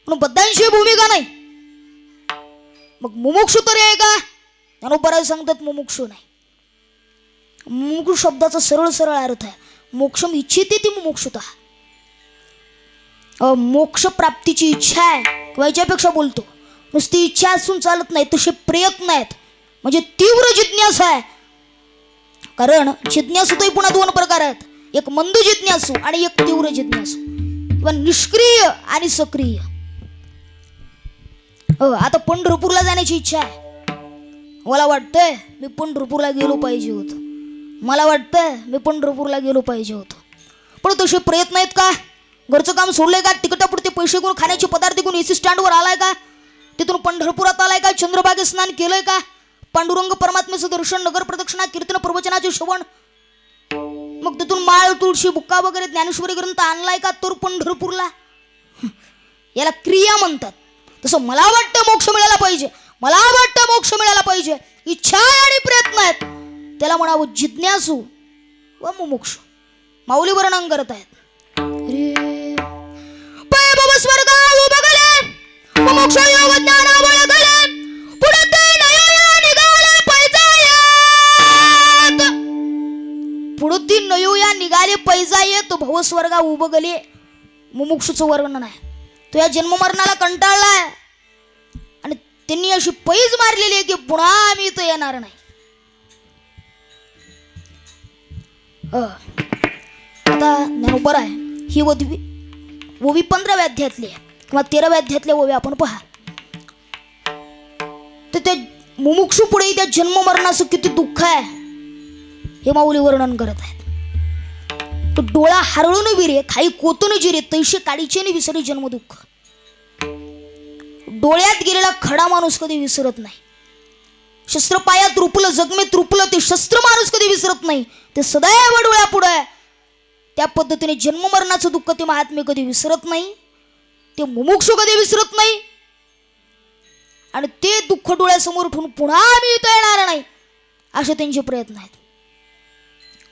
म्हणून बद्धांची भूमिका नाही. मग मुमुक्षु तरी आहे का? ज्ञानोबा सांगतात मुमुक्षु नाही. मुमुक्षु शब्दाचा सरळ सरळ अर्थ आहे मोक्षम इच्छिते ती मुमुक्षुता. मोक्ष प्राप्तीची इच्छा आहे किंवा याच्यापेक्षा बोलतो नुसती इच्छा असून चालत नाही, तसे प्रयत्न आहेत. म्हणजे तीव्र जिज्ञासा आहे. कारण जिज्ञासूतही पुन्हा 2 प्रकार आहेत, एक मंद जिज्ञासू आणि एक तीव्र जिज्ञासू किंवा निष्क्रिय आणि सक्रिय. आता पंढरपूरला जाण्याची इच्छा आहे. मला वाटतंय मी पंढरपूरला गेलो पाहिजे होतं. मला वाटतंय मी पंढरपूरला गेलो पाहिजे होतं. पण तसे प्रयत्न आहेत का? घरचं काम सोडलंय का? तिकटापुरते पैसे घेऊन खाण्याचे पदार्थ घेऊन एसी स्टँडवर आलाय का? तिथून पंढरपुरात आलाय का? चंद्रभागे स्नान केलंय का? पांडुरंग परमात्म्याचं दर्शन, नगर प्रदक्षिणा, कीर्तन, प्रवचनाचे श्रवण, मग तिथून माळ, तुळशी, बुक्का वगैरे ज्ञानेश्वरी ग्रंथ आणलाय का? तर पंढरपूरला. याला क्रिया म्हणतात. तसं मला वाटतं मोक्ष मिळाला पाहिजे, मला वाटतं मोक्ष मिळाला पाहिजे. इच्छा आणि प्रयत्न आहेत, त्याला म्हणावं जिज्ञासू व मुमुक्षु. माऊली वर्णन करत आहेत. स्वर्ग उभगले मोक्ष योग ज्ञान बळगले पुढे ते नयोया निघाले पैजायत. पुढे ती नयोया निघाले पैजायत. भवस्वर्गा उभगले मुमुक्षुचं वर्णन आहे. तो या जन्ममरणाला कंटाळलाय आणि त्यांनी अशी पैज मारलेली आहे की पुन्हा आम्ही इथं येणार नाही. आता ज्ञानोबर आहे ही ओवी 15व्या अध्यायातली किंवा 13व्या अध्यायातले ओवी आपण पहा. तर त्या मुमुक्षु पुढे त्या जन्म मरणाचं किती दुःख आहे हे माऊली वर्णन करत आहेत. तो डोळा हरळून विरे खाई कोतून जिरे तैसे काडीचे विसरे जन्म दुःख. डोळ्यात गेलेला खडा माणूस कधी विसरत नाही. शस्त्र पायात रुपलं जगमेत रुपलं ते शस्त्र माणूस कधी विसरत नाही. ते सदैव डोळ्या पुढे. त्या पद्धतीने जन्ममरणाचं दुःख ते महात्मे कधी विसरत नाही, ते मुमुक्षु कधी विसरत नाही. आणि ते दुःख डोळ्यासमोर ठेवून पुन्हा आम्ही इथं येणार नाही असे त्यांचे प्रयत्न आहेत.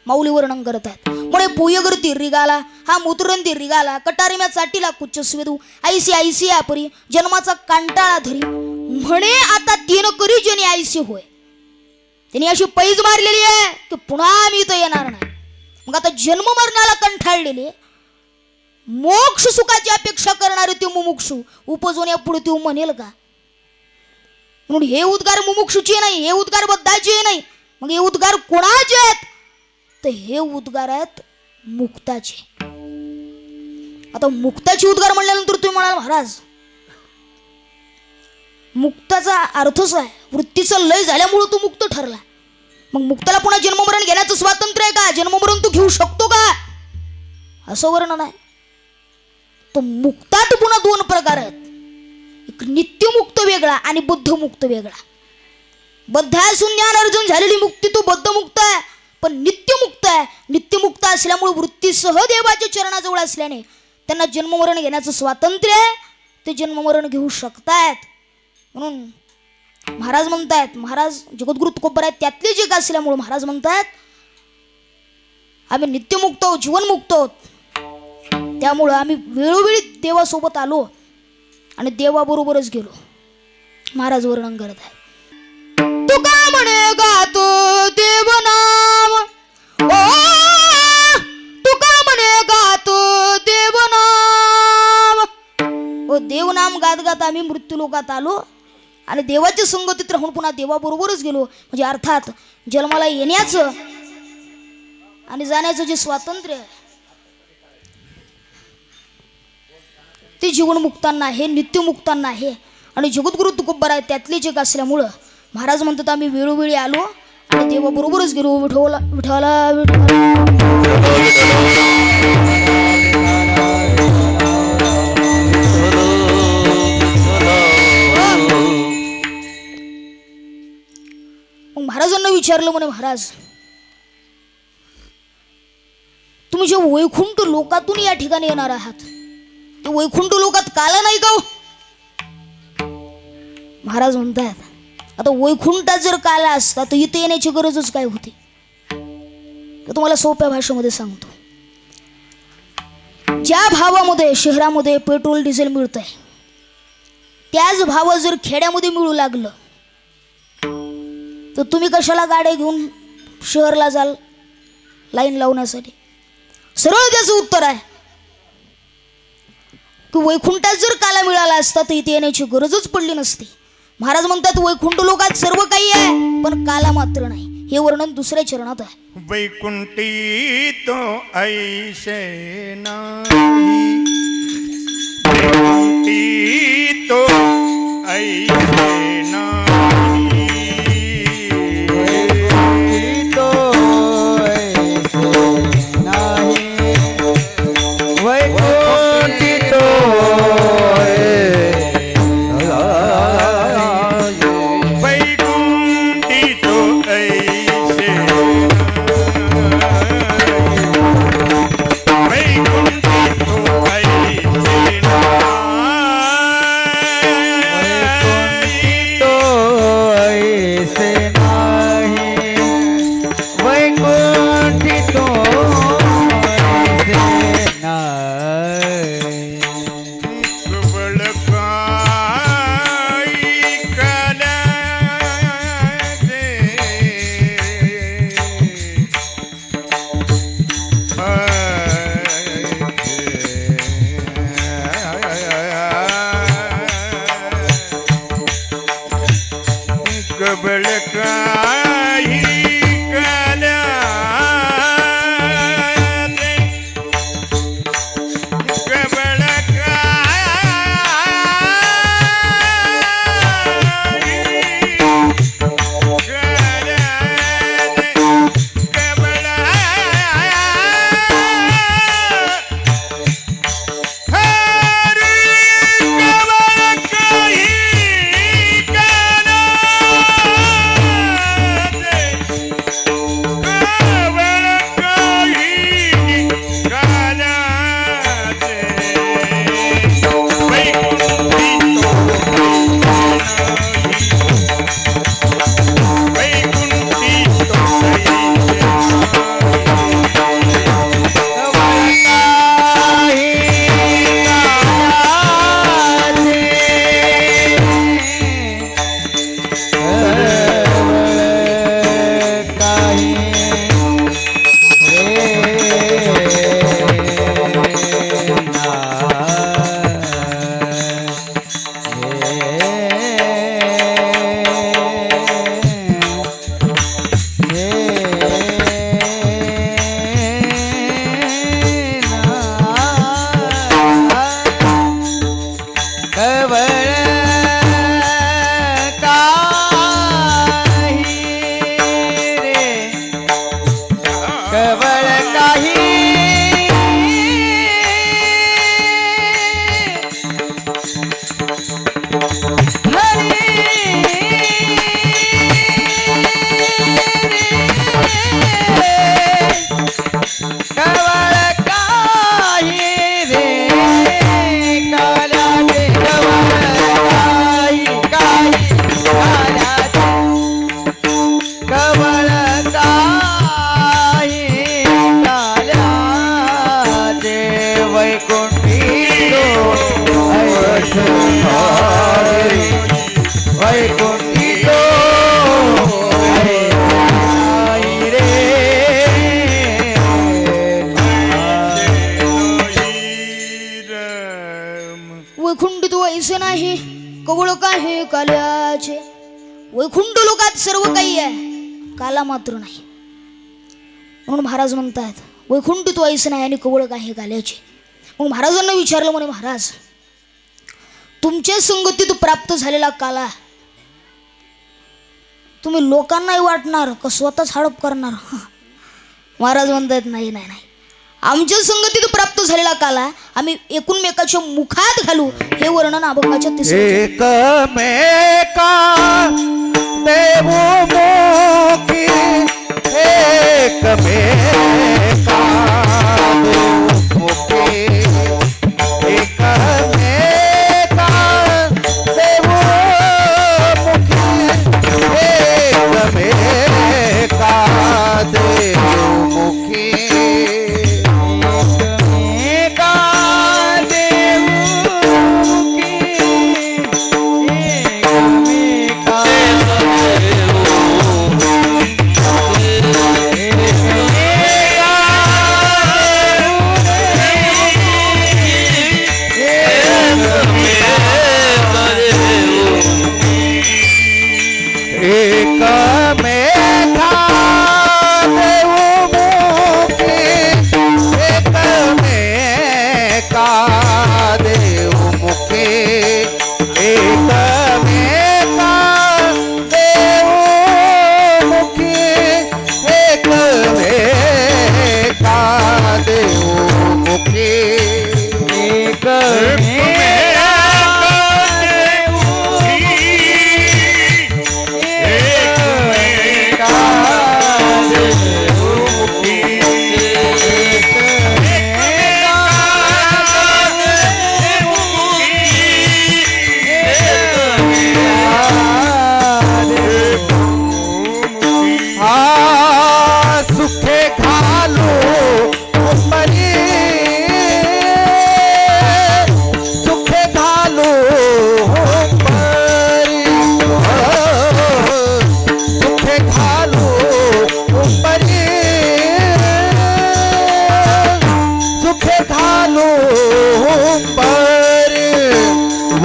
माऊली वर्णन करत आहेत. म्हणे पोयगरती रिगाला हा मुतरंदी रिगाला कटारिम्या चाटीला कुच्च स्वेदू आईसी आईसी आपरी जन्माचा कांटाळा धरी म्हणे आता 3 करी जनी आईसी होय. त्यांनी अशी पैज मारलेली आहे की पुन्हा आम्ही इथं येणार नाही. मग आता जन्म मरणाला कंठाळलेले मोक्ष सुखाची अपेक्षा करणारे ते मुमुक्षु उपजून या पुढे ते म्हणेल का? म्हणून हे उद्गार मुमुक्षुचे नाही, हे उद्गार बद्धाचे नाही. मग हे उद्गार कोणाचे आहेत? तर हे उद्गार आहेत मुक्ताचे. आता मुक्ताचे उद्गार म्हणल्यानंतर तुम्ही म्हणाल महाराज मुक्ताचा अर्थच आहे वृत्तीचा लय झाल्यामुळे तो मुक्त ठरला. मग मुक्ताला पुन्हा जन्ममरण घेण्याचं स्वातंत्र्य आहे का? जन्ममरण तू घेऊ शकतो का? असं वर्णन आहे. तो मुक्तात पुन्हा 2 प्रकार आहेत. एक नित्यमुक्त वेगळा आणि बुद्धमुक्त वेगळा. बद्ध असून ज्ञान अर्जुन झालेली मुक्ती तो बद्धमुक्त आहे, पण नित्यमुक्त आहे. नित्यमुक्त असल्यामुळे वृत्तीसह देवाच्या चरणाजवळ असल्याने त्यांना जन्ममरण घेण्याचं स्वातंत्र्य आहे. ते जन्ममरण घेऊ शकतायत. म्हणून महाराज म्हणतायत, महाराज जगद्गुरु तुकोबर आहेत त्यातले जे असल्यामुळे महाराज म्हणतायत आम्ही नित्यमुक्त आहोत, जीवनमुक्त आहोत. त्यामुळं आम्ही वेळोवेळी देवासोबत आलो आणि देवाबरोबरच गेलो. महाराज वर्णन करत आहे. तुका म्हणे गातो देवनाम, ओ तुका म्हणे गातो देवनाम. ओ देवनाम गात गात आम्ही मृत्यू लोकात आलो आणि देवाच्या संगतीत राहून पुन्हा देवाबरोबरच गेलो. म्हणजे अर्थात जन्माला येण्याचं आणि जाण्याचं जे स्वातंत्र्य आहे ते जीवनमुक्तांना आहे, नित्यमुक्तांना आहे. आणि जगद्गुरु तुकोबर आहे त्यातले जग असल्यामुळं महाराज म्हणतात आम्ही वेळोवेळी आलो आणि देवाबरोबरच गेलो. विठोला विठोला मग महाराजांना विचारलं म्हणे, महाराज तुम्ही जे वैकुंठ लोकातून या ठिकाणी येणार आहात ते वैकुंठ लोकात काला नाही का? महाराज म्हणतात आता वैकुंठात जर काला असता तर इथे येण्याची गरजच काय होती? तर तुम्हाला सोप्या भाषेमध्ये सांगतो. ज्या भावामध्ये शहरामध्ये पेट्रोल डिझेल मिळत आहे त्याच भाव जर खेड्यामध्ये मिळू लागलं तर तुम्ही कशाला गाड्या घेऊन शहरला जाल लाईन लावण्यासाठी? सरळ त्याचं उत्तर आहे की वैकुंठात जर काला मिळाला असता तर इथे येण्याची गरजच पडली नसती. महाराज म्हणतात वैकुंठ लोकात सर्व काही आहे पण काला मात्र नाही. हे वर्णन दुसऱ्या चरणात आहे. वैकुंठी तो ऐसे नाही, वैकुंठी तो ऐसे नाही. तो ऐसे नाही, वैकुंठी तो वैकुंठी तो ऐसे वैकुंठी तो ऐसे तो ऐसे नाही, वैकुंठी तो ऐसे नाही. प्रबळ काय कला कबळ काही कला कबळ काही काल्याचे. वैकुंठ लोकात सर्व काही आहे, काला मात्र नाही. म्हणून महाराज म्हणतात वैकुंठ तो ऐसे नाही आणि कवळ काही काल्याचे. मग महाराजांना विचारलं म्हणे, महाराज तुमच्या संगतीत प्राप्त झालेला काला तुम्ही लोकांनाही वाटणार का स्वतःच हडप करणार? महाराज म्हणतात नाही नाही नाही, आमच्या संगतीत प्राप्त झालेला काला आम्ही एकूणमेकाच्या मुखात घालू. हे वर्णन अभंगाच्या तिसऱ्या एकमेका देवो मोकी एकमेका देवो मोकी एकमेका देवो मोकी एकमेका देवो मोकी एका देवकी एकमेका एकमेका देवो मोकी एकमेका देवो मोकी एकमेका देवो मोकी एकमेका देवो मोकी सुखे घालो उंबरी सुखे घालो उंबरी सुखे घालो उंबरी सुखे घालो उंबरी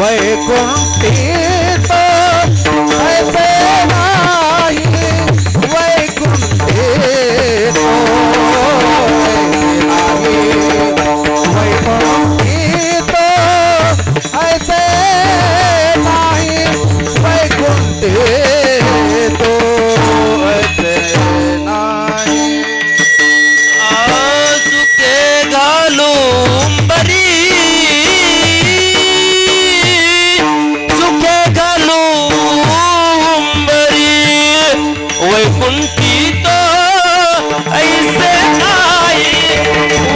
वैकुंठी ऐसे नाही वैकुंठी वैकुंठी ऐसे नाही वैकुंठी तो ऐसे नाही सुखे घालू बरी सुखे घालू बरी वैकुंठी तो ऐसे नाही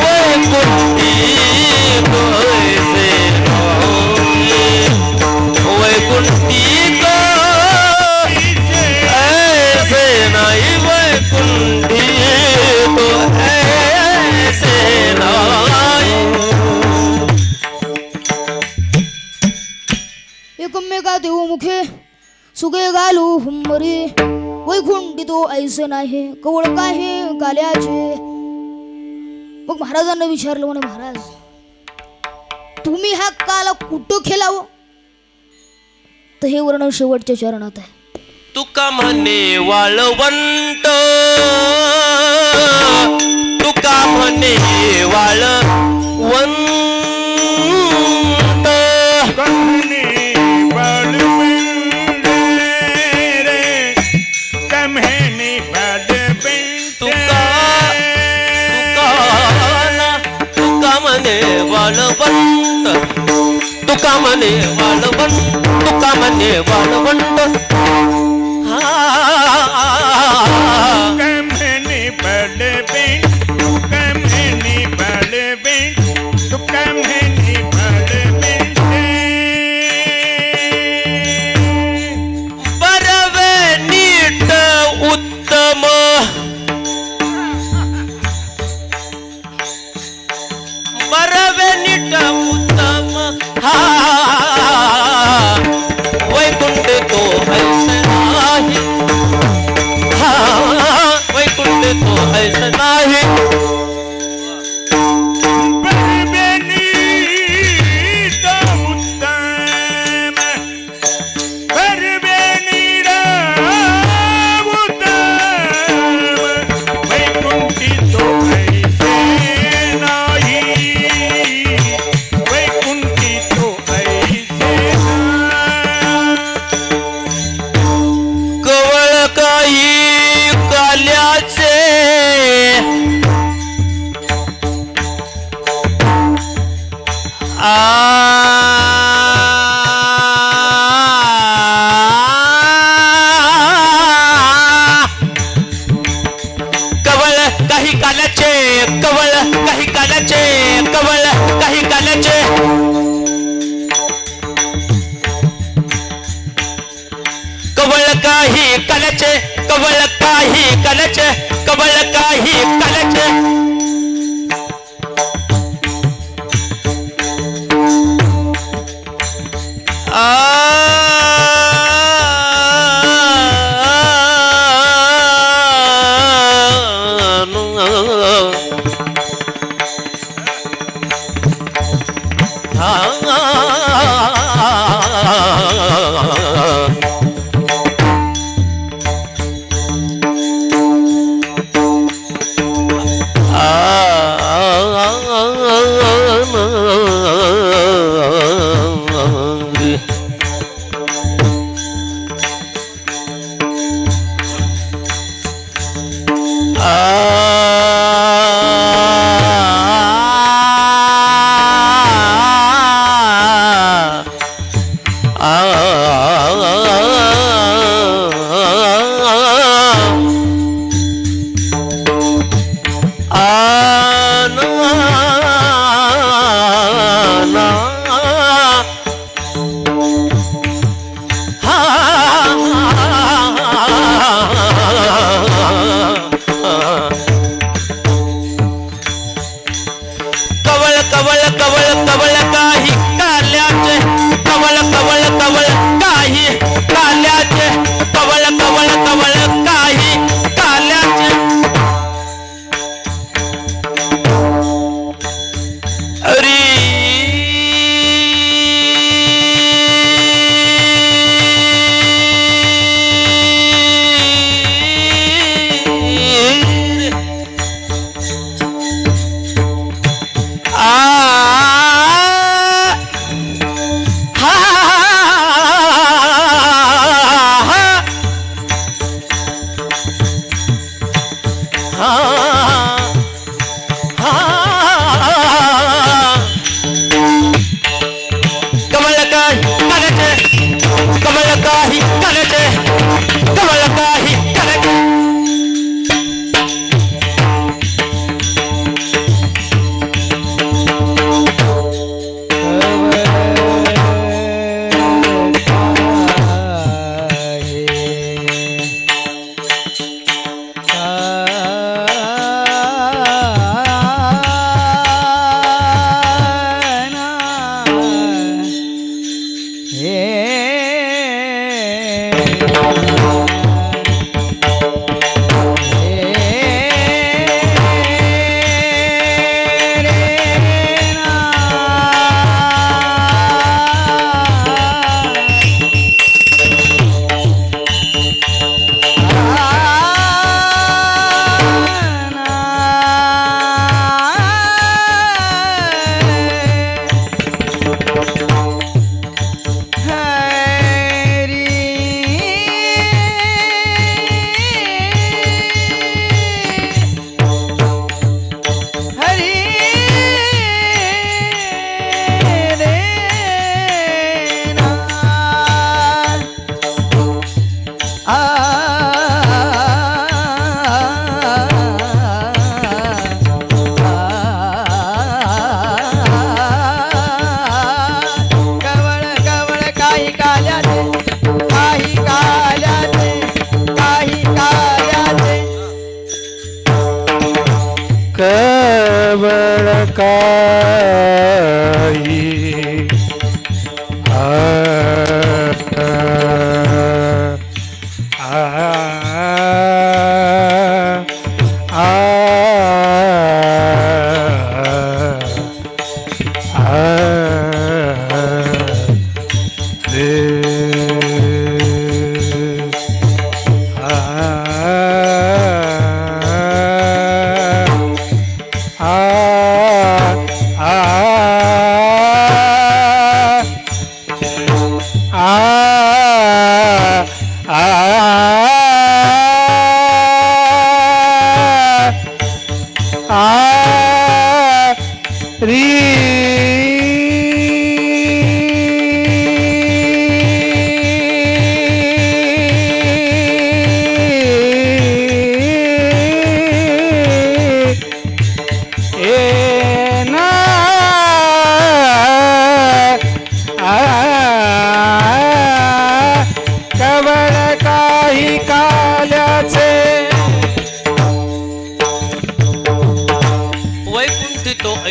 वैकुंठी तो ऐसे नाही वैकुंठी तो ऐसे नाही वैकुंठी तो ऐसे नाही एकमेका देऊ मुखे सुगे घालू हुंबरी वैकुंठी तो ऐसे नाही कवळ काही काल्याचे. मग महाराजांना विचारलं म्हणे, महाराज तुम्ही हा काला कुठं खेळावं? तर हे वर्णन शेवटच्या चरणात आहे. तुका म्हणे वाळवंट तुका म्हणे वाळवंट कमने बलबंड रे कमने बलबंड तुका तुका म्हणे वाळवंट तुका म्हणे वाळवंट तुका म्हणे वाळवंट कमने बलबंड कमने बलबंड तू कमने बलबंड बरवे नीट उत्तम बरवे नीट उत्तम हा वैकुंठ तो ऐसे नाही हा वैकुंठ तो ऐसे नाही बलबंडी तो उत्तम कलचे कवळ काही कलचे कवळ काही कलचे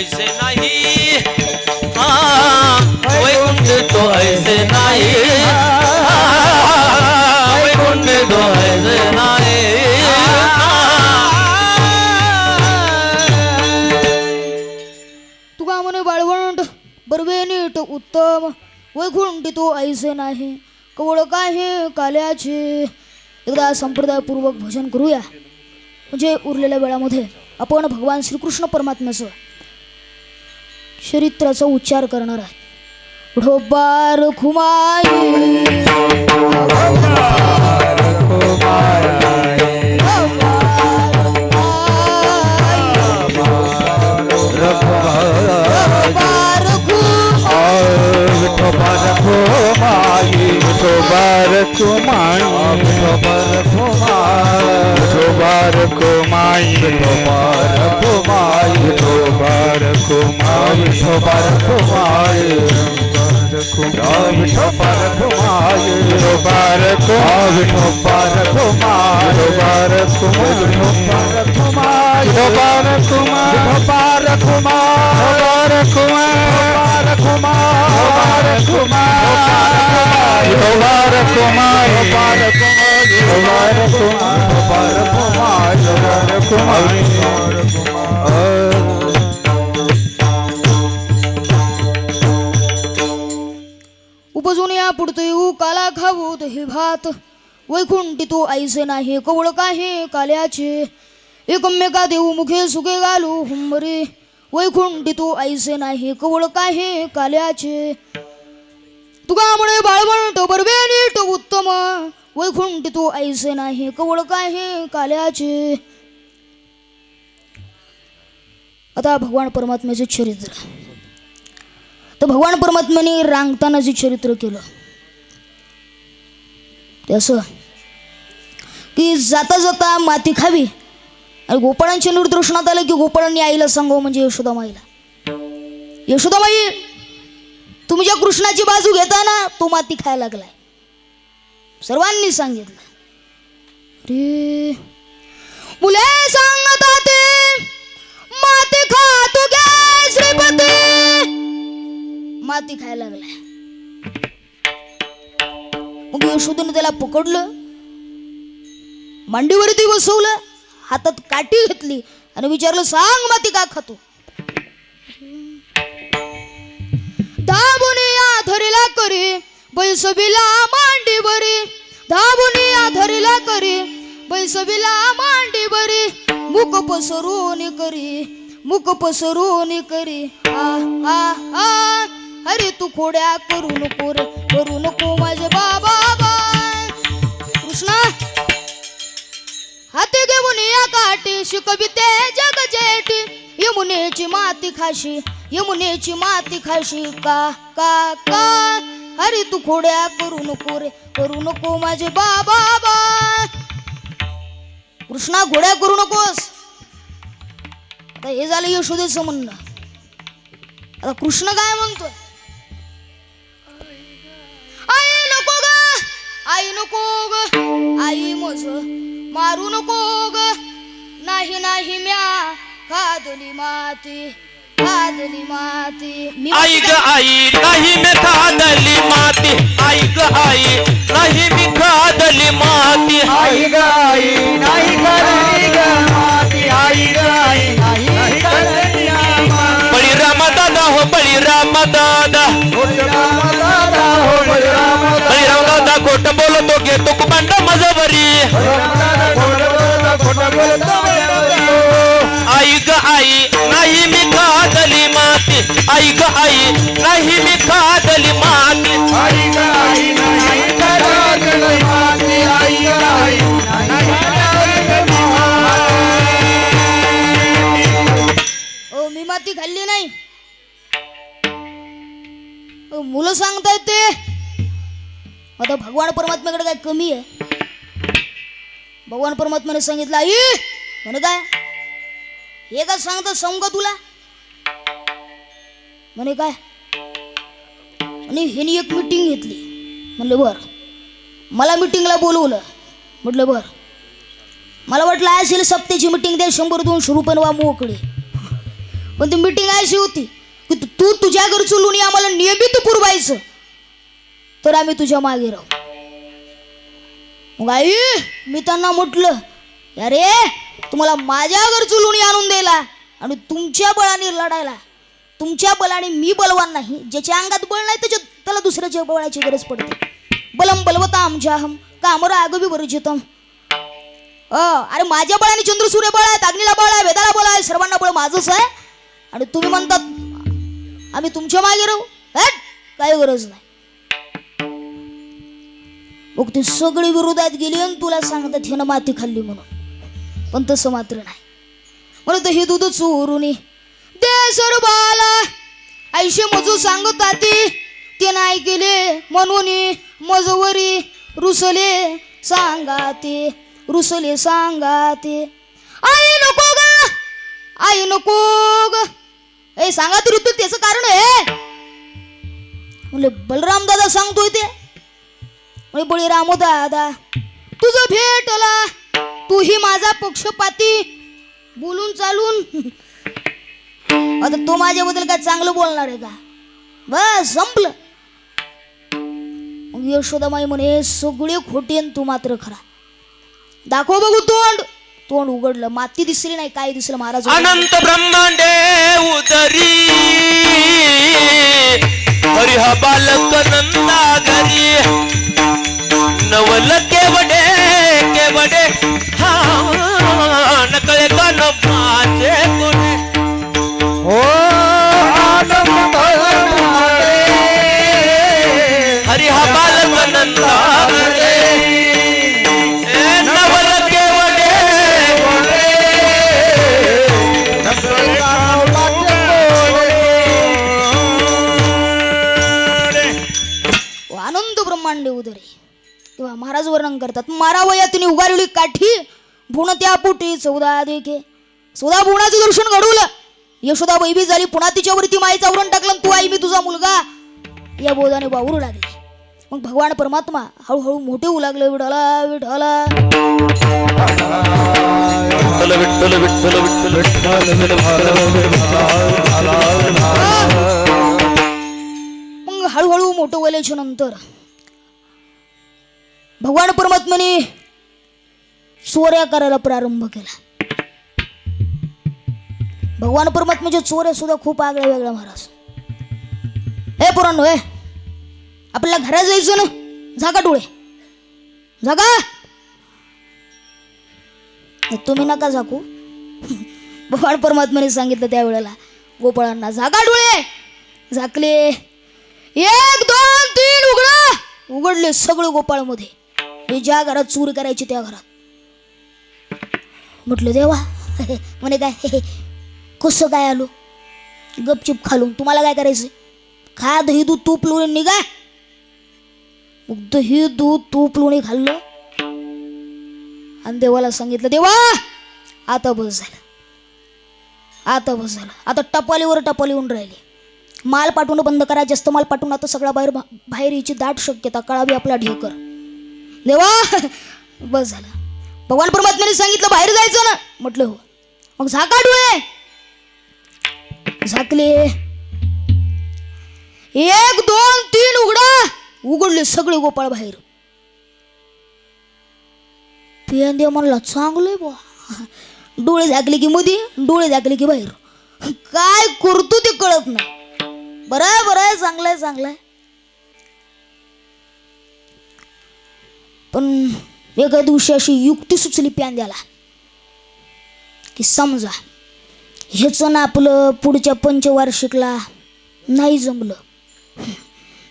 ऐसे नाही वैकुंठ तो ऐसे नाही वैकुंठ तो ऐसे नाही तुका म्हणे बाळवंट बरवे नीट उत्तम वैकुंठी तो ऐसे नाही कवळ काय काल्याचे. एकदा संप्रदायपूर्वक भजन करूया म्हणजे उरलेल्या वेळामध्ये आपण भगवान श्रीकृष्ण परमात्म्याचं चरित्राचा उच्चार करणार आहात. ढोबार खुमाई उपजून या पुढते येऊ काला खाऊ दही भात वैकुंठी तो ऐसे नाही कवळ काही काल्याचे. एकमेका देऊ मुखे सुखे घालू हुंबरे वैकुंठी तो ऐसे नाही कवळ काही काल्याचे. तुका म्हणे बाळवंट बरवे नीट उत्तम वैकुंठी तो ऐसे नाही कवळ काही काल्याचे. आता भगवान परमात्म्याचे चरित्र. तर भगवान परमात्म्याने रांगताना जे चरित्र केलं ते असं की जाता जाता माती खावी आणि गोपाळांच्या निर्दर्शनात आलं की गोपाळांनी आईला सांगावं म्हणजे यशोदामाईला, यशोदामाई तुम्ही ज्या कृष्णाची बाजू घेता ना तो माती खायला लागलाय. सर्वांनी सांगितलं. रे मुले सांगता ते माती खातो गे श्रीपती माती खायला लागलाय. मग यशोदेने त्याला पकडलं मांडीवरती बसवलं हातात काठी घेतली आणि विचारलं सांग माती का खातो. दाबुनिया धरीला करी बैसबिला मांडी बरी दाबुनिया धरीला करी बैसबिला मांडी बरी मुख पसरून करी आ आ आ अरे तू खोड्या करू नको माझे बाबा कृष्णा हाती घेऊन या काठी शिकविते जग जेठी यमुनेची माती खाशी का का का अरे तू खोड्या करू नको माझे बाबा कृष्णा घोड्या करू नकोस. आता हे झालं यशोदेचं म्हणणं. आता कृष्ण काय म्हणतोय आई नको ग आई मज मारू नको ग नाही नाही म्या खादली माती आई ग आई नाही मी खादली माती आई ग आई नाही मी खादली माती आई ग आई नाही करली ग माती आई ग आई नाही करली माती. बळीराम दादा हो बळीराम दादा बळीराम दादा खोट बोलतो घेतो कुबांड मजबरी आई ग आई नाही मी खादली माती आई ग आई नाही मी खादली माती आई ग आई नाही करली माती आई ग आई नाही करली माती. ओ मी माती खाल्ली नाही. मुलं सांगतायत ते. आता भगवान परमात्म्याकडे काय कमी आहे. भगवान परमात्म्याने सांगितलं आई म्हणे काय हे का सांगता सांगू का तुला म्हणे काय आणि ह्यानी एक मीटिंग घेतली. म्हणलं बर मला मीटिंगला बोलवलं. म्हटलं बर मला वाटलं असेल सप्त्याची मीटिंग द्या 100-200 रुपये वा मोकळे. पण ती मीटिंग अशी होती की तू तुझ्या घरचं लोणी आम्हाला नियमित पुरवायचं तर आम्ही तुझ्या मागे राहू. मग आई मी त्यांना म्हटलं अरे तुम्हाला माझ्या घरचं लोणी आणून द्यायला आणि तुमच्या बळाने लढायला, तुमच्या बळाने मी बलवान नाही, ज्याच्या अंगात बळ नाही त्याला दुसऱ्याच्या बळाची गरज पडते. बलम बलवताम जाहम कामरा आगवी वर्जितम. अरे माझ्या बळाने चंद्रसूर्य बळ आहे, अग्नीला बळ आहे, वेदाला बळ आहे, सर्वांना बळ माझंच आहे आणि तुम्ही म्हणतात आम्ही तुमच्या मागे राहू. काही गरज नाही. मग ती सगळी विरोधात गेली आणि तुला सांगतात हिनं माती खाल्ली म्हणून, पण तसं मात्र नाही. म्हणून हे दूध चोरून दे सरबाला आयशे मजू सांगतात ते नाही केले म्हणून मजवरी रुसले सांगाते, रुसले सांगाते. आई नको ग, आई नको ग, ए सांगा तरी तू त्याचं कारण आहे. म्हणले बलराम दादा सांगतोय ते. म्हणजे बळीरामो दादा तुझं भेटला, तूही माझा पक्षपाती बोलून चालून. आता तो माझ्याबद्दल काय चांगलं बोलणार आहे का? बस संपलं. मग यशोदामाई म्हणे सगळे खोटे आणि तू मात्र खरा. दाखव बघू तोंड. तोंड उघडलं, माती दिसली नाही, काय दिसलं महाराज. अनंत ब्रह्मांडे उदरी हरी हा बालक नंदा घरी नवल केवडे केवडे हा नकळे कान माझे कोणे हो आनंद हरी हा बालक नंदा घरी नवल केवडे आनंद ब्रह्मांडे उदरे किंवा महाराज वर्णन करतात. मारावयातून उगारली काठी भुण त्या पोटी 14 देखे. 14 भुवनाचं दर्शन घडवलं. यशोदा बैबी झाली, पुन्हा तिच्यावरती माईचा आवरण टाकलं. तू आई मी तुझा मुलगा या बोधाने वावरू लागले. मग भगवान परमात्मा हळूहळू मोठे होऊ लागले. विठला विठला विठ्ठल विठ्ठल मग हळूहळू मोठं व्हायच्या नंतर भगवान परमात्म्याने चोऱ्या करायला प्रारंभ केला. भगवान परमात्म्याच्या चोऱ्या सुद्धा खूप आगळ्या वेगळ्या महाराज. हे पुराण हे आपल्याला घरात जायचं ना, झाका डोळे झाका. तुम्ही नका झाकू. भगवान परमात्म्याने सांगितलं त्यावेळेला गोपाळांना झाका डोळे. झाकले. 1 2 3 उघडा. उघडले सगळे गोपाळमध्ये. हे ज्या घरात चोरी करायची त्या घरात. म्हटलं देवा म्हणे काय कसं काय आलो. गपचिप खालून तुम्हाला काय करायचं खा. दही दूध तूप लोणी निघा. मग दही दूध तूप लोणी खाल्लं आणि देवाला सांगितलं देवा आता बस झालं, आता बस झालं. आता टपालीवर टपाली येऊन राहिली. माल पाठवणं बंद करा. जास्त माल पाठवून आता सगळा बाहेर यायची दाट शक्यता. कळावी आपला ढेकर. देवा बस झालं. भगवान परमात्म्याने सांगितलं बाहेर जायचं ना. म्हटलं हो. मग झाका डोळे. झाकले. 1 2 3 उघडा. उघडले सगळे गोपाळ बाहेर. पेंद्या म्हणला चांगलंय बा. डोळे झाकले की मध्ये, डोळे झाकले की बाहेर. काय करतो ते कळत नाही. बरं आहे बरं आहे, चांगलंय चांगलंय. पण एका दिवशी अशी युक्ती सुचली प्यांद्याला की समजा ह्याचं ना आपलं पुढच्या पंचवार्षिकला नाही जमलं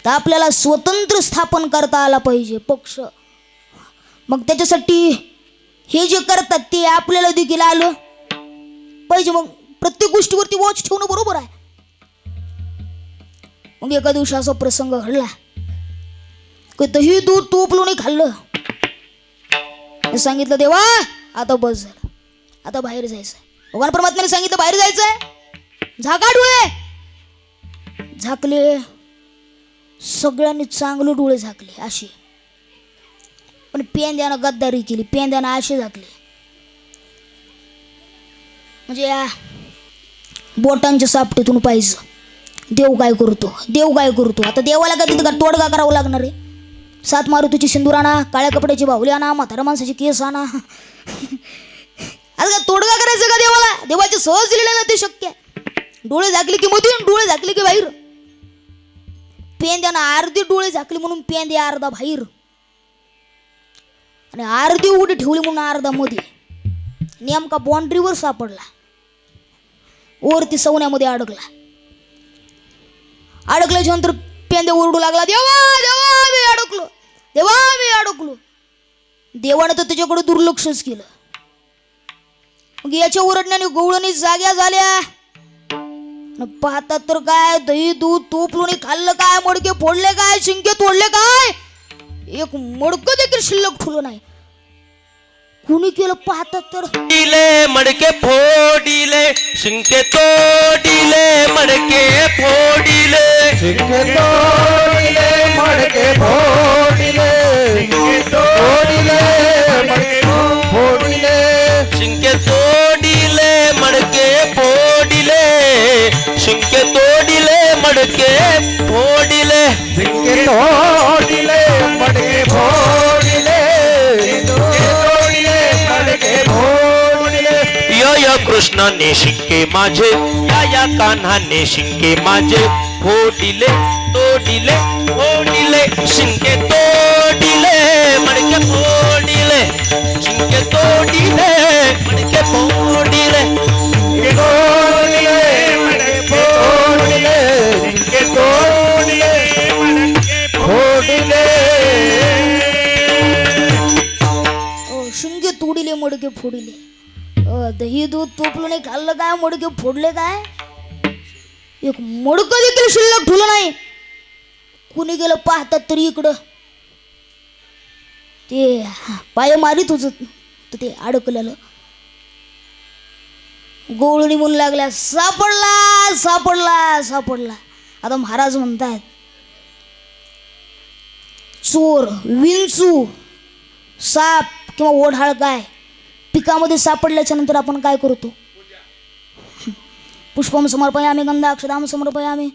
तर आपल्याला स्वतंत्र स्थापन करता आला पाहिजे पक्ष. मग त्याच्यासाठी हे जे करतात ते आपल्याला देखील आलं पाहिजे. मग प्रत्येक गोष्टीवरती वॉच ठेवणं बरोबर आहे. मग एका दिवशी असा प्रसंग घडला की दही दूध तूप लोणी खाल्लं. सांगितलं देवा आता बस झालं, आता बाहेर जायचं. भगवान परमात्म्याने सांगितलं बाहेर जायचंय. झाका डोळे. झाकले. सगळ्यांनी चांगले डोळे झाकले असे. पण पेंद्यानं गद्दारी केली. पेंद्यानं असे झाकले म्हणजे या बोटांच्या सापटीतून पाहिजे देव काय करतो, देव काय करतो. आता देवाला का तिथं का तोडगा करावं लागणार आहे. 7 मारुतीची सिंदूर आणा, काळ्या कपड्याची बाहुली आणा, म्हातारा माणसाची केस आणा. आता का तोडगा करायचं का देवाला? देवाचे सहज दिलेलं ना ते शक्य आहे. डोळे झाकले की मधून, डोळे झाकले की बाहेर. पेंद्यानं अर्धी डोळे झाकली म्हणून पेंदे अर्धा बाहेर, आणि अर्धी उडी ठेवली म्हणून अर्धा मध्ये. नेमका बाउंड्रीवर सापडला, वरती सवण्यामध्ये अडकला. अडकल्याच्या नंतर पेंद्या ओरडू लागला, देवा देवा मी अडकलो, देवा मी अडकलो. देवानं तर त्याच्याकडे दुर्लक्षच केलं. मग याच्या ओरडण्याने गवळणी जाग्या झाल्या. पाहतात तर काय, दही दूध तूप लोणी खाल्लं काय, मडके फोडले काय, शिंके तोडले काय, एक मडकं देखील शिल्लक ठेवलं नाही. कुणी केलं पाहतात तर, दिले मडके फोडिले, शिंके तोडिले, मडके फोडिले, शिंके तोडिले मडके फोडिले, तोडिले मडके फोडिले, शिंके तोडिले, मडके फोडिले, शिंके तोडिले, मडके फोडिले, शिंके तोडिले मडके फोडिले, तोडिले मडके फोडिले. या कृष्णाने शिंके माझे, या कान्हाने शिंके माझे फोडिले, तोडिले, फोडिले, शिंके तोडिले, मडके फोडिले, शिंके तोडिले, मडके फोडिले. तोडिले मडके फोडिले, शिंके तोडिले मडके फोडिले. शिंगे तोडिले मडके फोडिले. दही दूध तोपलं नाही खाल्लं काय, मडके फोडले काय, एक मडकं देखील शिल्लक ठेवलं नाही. कुणी गेलं पाहतात तरी इकडं ते पाय मारित होत ते अडकलेलं. गोळणी म्हणू लागल्या, सापडला सापडला सापडला. आता महाराज म्हणतायत, चोर, विंचू, साप किंवा ओढाळ काय पिकामध्ये सापडल्याच्या नंतर आपण काय करतो? पुष्पम समर्पयामि, गंधाक्षदाम समर्पयामि,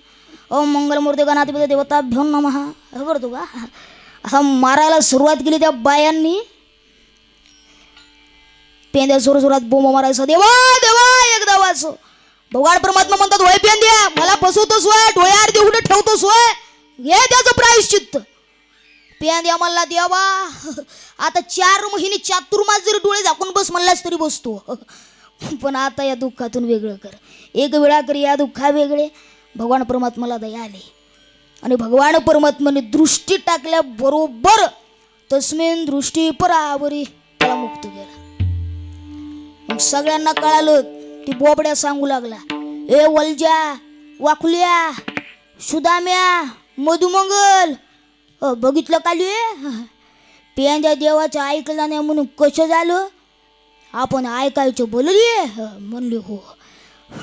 ओम मंगलमूर्ती गणाधिपती देवताभ्यो नमः. असं करतो का? हा मारायला सुरुवात केली त्या बायांनी. पेंद्या जोरात बोंब मारायचा, देवा देवा एकदा वाचो. भगवान परमात्मा म्हणतात, होय पेंद्या मला फसवतोस होय, डोळ्या अर्धे उघडे ठेवतोस होय, घे त्याचं प्रायश्चित्त. पेंद्या म्हणला, देवा आता 4 महिने चातुर्मास जरी डोळे झाकून बस म्हणलास तरी बसतो, पण आता या दुःखातून वेगळं कर. एक वेळा कर या दुःखा वेगळे. भगवान परमात्माला दया आली आणि भगवान परमात्माने दृष्टी टाकल्या बरोबर तस्मिन दृष्टी परावरी त्याला मुक्त केला. मग सगळ्यांना कळालं. ती बोबड्या सांगू लागला, ए वलजा, वाकुल्या, सुदाम्या, मधुमंगल, बघितलं काली पेंद्या देवाचं ऐकलं नाही म्हणून कसं झालं? आपण ऐकायचं बोलली म्हणले हो.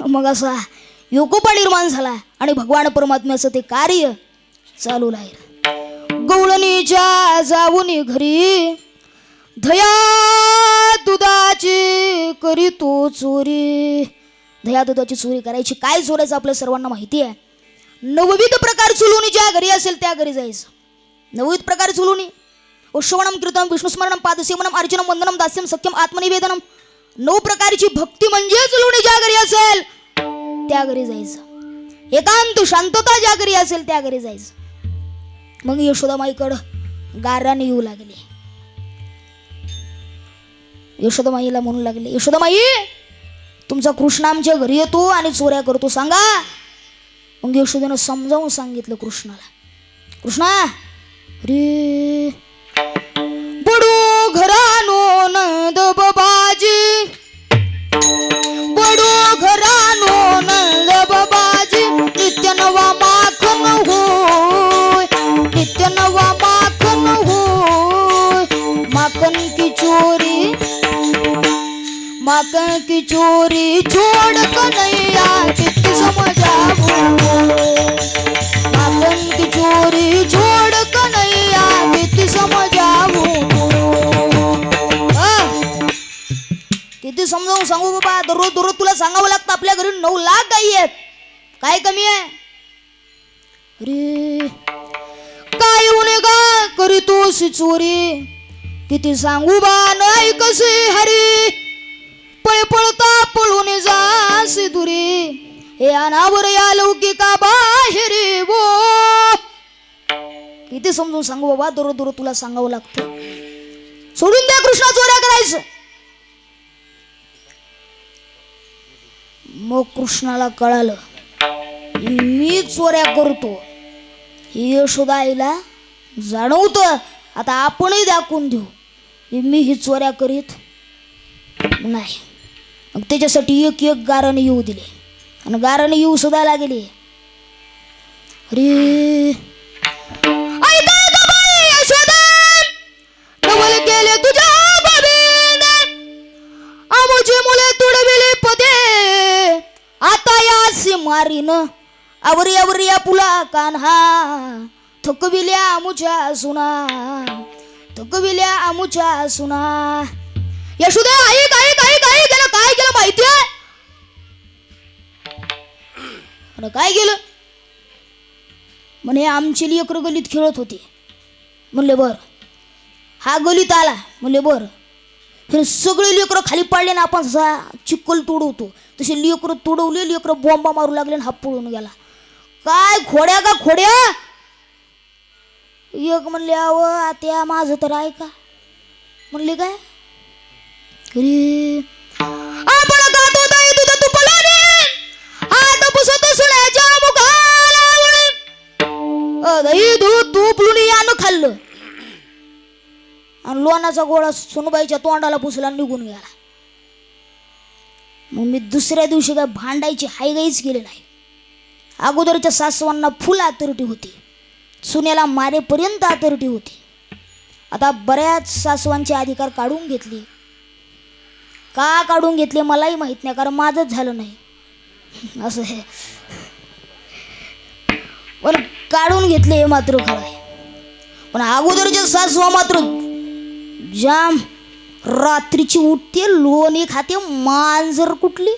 मग असा योकोपा निर्माण झाला आणि भगवान परमात्म्याचं ते कार्य चालू राहील. गवळणीच्या जाऊनी घरी दया दुधाची करी तो चोरी. दया दुधाची चोरी करायची. काय चोरायचं आपल्या सर्वांना माहिती आहे. 9 प्रकार चुलुनी ज्या घरी असेल त्या घरी जायचं. 9 प्रकार चुलुनी, श्रवणम कीर्तनम विष्णुस्मरणम पादसेवनम अर्चनम वंदनम दास्यम सख्यम आत्मनिवेदनम. 9 प्रकारची भक्ती म्हणजे चुलुनी ज्या घरी असेल त्या घरी जायचं. एकांत शांतता ज्या घरी असेल त्या घरी जायचं. मग यशोदामाईकडं गाराने येऊ लागले. यशोदामाईला म्हणू लागले, यशोदामाई तुमचा कृष्ण आमच्या घरी येतो आणि चोऱ्या करतो, सांगा. मग यशोदेनं समजावून सांगितलं कृष्णाला. कृष्णा रे बडो घरानो नंद बाबाजी, बडो घरानो नंद बाबाजी, नित्य नवा माखन होय, नित्य नवा माखन होय. माखन की चोरी, माखन की चोरी छोड़ कन्हैया कित समझावो. माखन की चोरी छोड़ कन्हैया कित समझावो. किती समजावून सांगू बाबा, दररोज दररोज तुला सांगावं लागतं. आपल्या घरी 9 लाख गायी आहेत, काय कमी आहे? अरे काय होणे का करीतोस चोरी, किती सांगू बा नाही कसे हरी, पळ पळता पळून जासे दुरी, हे अनावर या लौकिका बाहेरी वो. किती समजून सांगू बाबा, दररोज दररोज तुला सांगावं लागतं. सोडून द्या कृष्णा चोऱ्या करायचं. मग कृष्णाला कळालं मी चोऱ्या करतो. ही यशोदा आईला जाणवतं, आता आपणही दाखवून देऊ मी ही चोऱ्या करीत नाही. मग त्याच्यासाठी एक एक गारण येऊ दिले आणि गारण येऊ सुद्धा लागले. अरे डबल केले तुझ्या बाबीने, आमुची मुले तुडविले पदे, आता यासी मारीन आवरी आवरी पुला कान्हा, थकविल्या आमुच्या सुना, थकविल्या आमुच्या सुना. यशोदा आई काय काय काय केलं, काय केलं माहितीये? काय केलं म्हणे, आमची लेकरं गलीत खेळत होती. म्हणले बर. हा गलीत आला. म्हणले बर. हे सगळे लेकरं खाली पडले ना, आपण चिक्कल तोडवतो तसे लेकरं तोडवले. लेकरं बॉम्बा मारू लागले आणि हा पळून गेला. काय खोड्या का खोड्या. एक म्हणले अव आत्या माझं तर ऐका. म्हणले काय? अरे आपण गातो ताई तुझं तू पलाने, हात पुसत सुण्याच्या मुखाला, दही दूध तूप लोणी यानं खाल्लं आणि लोणाचा गोळा सुनबाईच्या तोंडाला पुसला निघून गेला. मग मी दुसऱ्या दिवशी काय भांडायची हायगाईच केली नाही. अगोदरच्या सासवांना फुल आतरटी होती, सुनेला मारेपर्यंत आतरटी होती. आता बऱ्याच सासवांचे अधिकार काढून घेतले. का काढून घेतले मलाही माहित नाही, कारण माझंच झालं नाही असं आहे. पण काढून घेतले हे मात्र खरं आहे. पण अगोदरच्या सासवा मात्र जाम रात्रीची उठते, लोणी खाते, मांजर कुठली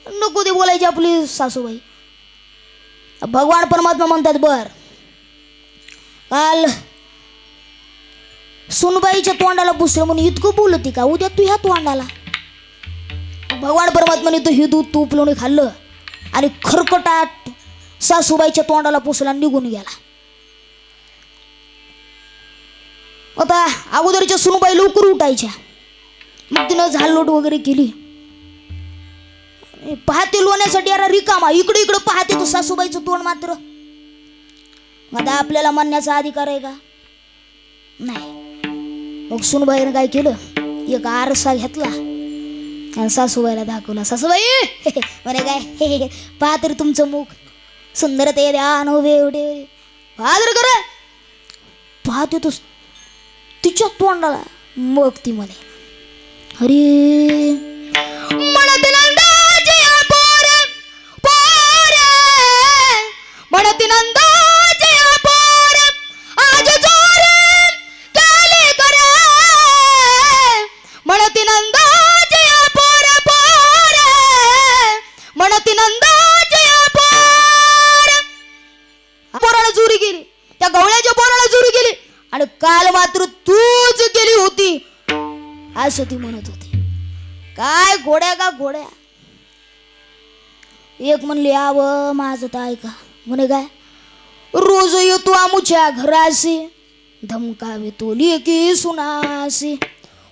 नको ते बोलायची आपली सासूबाई. भगवान परमात्मा म्हणतात बर काल सुनबाईच्या तोंडाला पुसलं म्हणून इतकं बोलती का, उद्या तू ह्या तोंडाला. भगवान परमात्माने तो ही दूध तूप लोणी खाल्लं आणि खरकटात सासूबाईच्या तोंडाला पुसला निघून गेला. आता अगोदरच्या सुनबाई लवकर उठायच्या, मग तिनं झाडलोट वगैरे केली. पाहते लोण्यासाठी अरे रिकामा, इकडे इकडे पाहते तो सासूबाईचं तोंड मात्र. आता आपल्याला म्हणण्याचा अधिकार आहे का? नाही. मग सुनबाईनं काय केलं, एक आरसा घेतला आणि सासूबाईला दाखवला. सासूबाई म्हणे काय पहा तरी तुमचं मुख सुंदर ते द्या नव्हे एवढे पहा तर कर. पाहते तो तिच्या तोंडाला. मग ती म्हणे अरे म्हणते नंदाची पोर पोर, म्हणते नंदाची पोर आज चोर केली करे, म्हणते नंदाची पोर पोर, म्हणते नंदाची पोर. पोराला चोरी केली, त्या गवळ्याच्या पोराला चोरी केली आणि काल मात्र तूच केली होती असं ती म्हणत होती. काय घोड्या का घोड्या. एक म्हणली आव माझं तर ऐका. म्हणे काय, रोज येतो आमुच्या घराशी, धमकावे तो लेकी सुनासी,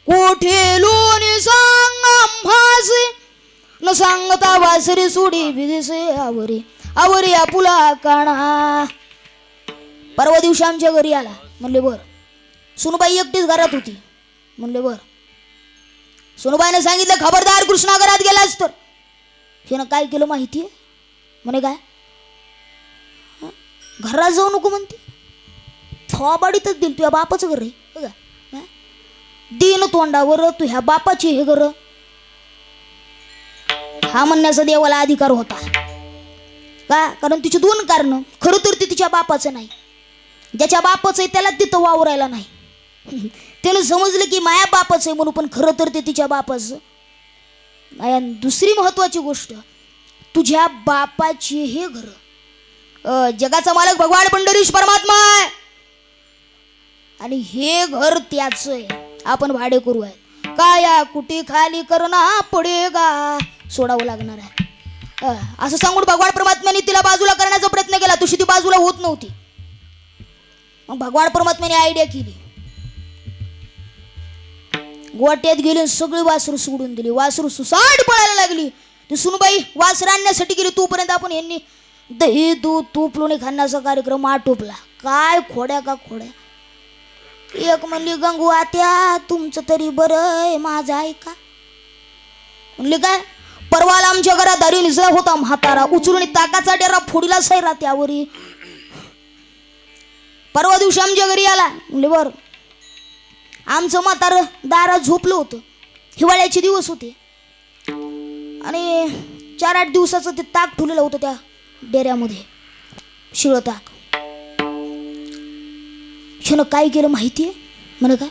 कोठे लोणी सांग आम्हासी, न सांगता वासरी सोडी विदिसे आवरी आवरी आपुला काणा. परवा दिवशी आमच्या घरी आला. म्हणले बर. सुनबाई एकटीच घरात होती. म्हणले बर. सुनबाईने सांगितलं खबरदार कृष्णा घरात गेलास तर. हिनं काय केलं माहितीये? म्हणे काय, घरात जाऊ नको म्हणते. थोबाडीतच दिल, तुझ्या बापाचं घर आहे दिन तोंडावर, तू ह्या बापाची हे घर. हा म्हणण्याचा देवाला अधिकार होता का? कारण तिची 2 कारण. खरं तर ती तिच्या बापाचं नाही, ज्याच्या बापाचं आहे त्याला तिथं वावरायला नाही. त्यानं समजलं की माया बापाचं आहे म्हणून, पण खरं तर ते तिच्या बापाचं आणि दुसरी महत्वाची गोष्ट, तुझ्या बापाची हे घर जगाचा मालक भगवान पंढरीश परमात्मा आहे आणि हे घर त्याचं आहे. आपण भाडे करू आहे. काया कुटी खाली करणा पडेगा, सोडावं लागणार आहे. असं सांगून भगवान परमात्म्याने तिला बाजूला करण्याचा प्रयत्न केला. तुझी ती बाजूला होत नव्हती. मग भगवान परमात्म्याने आयडिया केली. गोट्यात गेली, सगळी वासरू सोडून दिली. वासरू सुसाट पळायला लागली. ती सुनबाई वासर आणण्यासाठी गेली. तोपर्यंत आपण यांनी दही दूध तूप लोणी खाण्याचा कार्यक्रम आटोपला. काय खोड्या का खोड्या. एक म्हणली, गंगू आत्या तुमचं तरी बरं आहे, माझं ऐका. म्हणली, काय परवाला आमच्या घरात दारी निसळा होता म्हातारा, उचलून ताकाचा डेरा फोडीला सैरा त्यावरी. परवा दिवशी आमच्या घरी आला. म्हणले, बरं. आमचं म्हातार दारात झोपलं होतं. हिवाळ्याचे दिवस होते आणि 4-8 दिवसाचं ते ताक ठेवलेलं होतं त्या डेऱ्यामध्ये, शिळ ताक. हिनं काय केलं माहितीये म्हणे, काय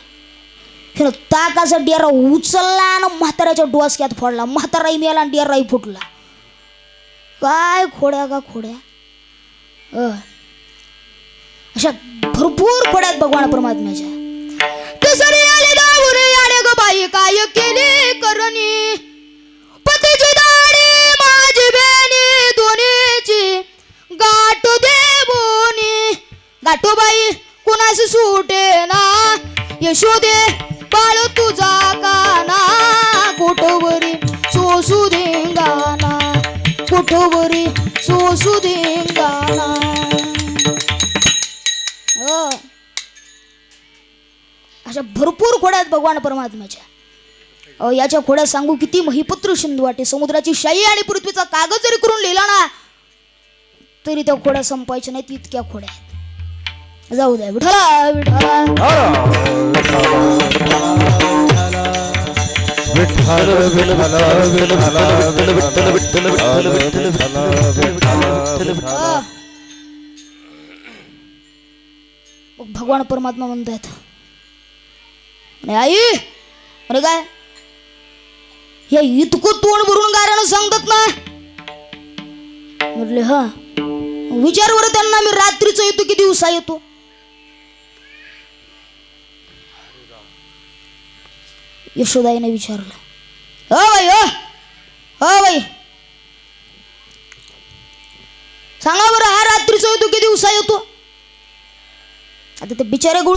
हिनं ताकाचा डेरा उचलला आणि म्हाताऱ्याच्या डोसक्यात फोडला. म्हाताराही मेला आणि डेराही फुटला. काय खोड्या का खोड्या. अशा भरपूर खोड्यात भगवान परमात्म्याच्या. तसरी आले दावरे आले ग बाई, काय केली करणी. पतीची दाढी माझी बेनी, दोन्हीची गाठ देवोनी. गाठो बाई कुणास सुटे ना, यशोदे बाळ तुझा काना. कोठवरी सोसू देंगाना, कोठवरी सोसू देंगाना. अशा भरपूर खोड्या आहेत भगवान परमात्म्याच्या. याच्या खोड्या सांगू किती महिपत्र सिंधू वाटे. समुद्राची शाई आणि पृथ्वीचा कागद जरी करून लिहिला ना तरी त्या खोड्या संपायच्या नाहीत, इतक्या खोड्या आहेत. जाऊ द्या. विठ्ठला विठ्ठला भगवान परमात्मा म्हणतात, आई अरे काय हे इतकं तोंड भरून गाऱ्यानं सांगतात ना. म्हटले, हा विचार बरं त्यांना, मी रात्रीच येतो की दिवसा येतो. यशोदाईने विचारलं, हो बाई, हो बाई सांगा बरं, हा रात्रीच येतो की दिवसा येतो. आता ते बिचारे गुळ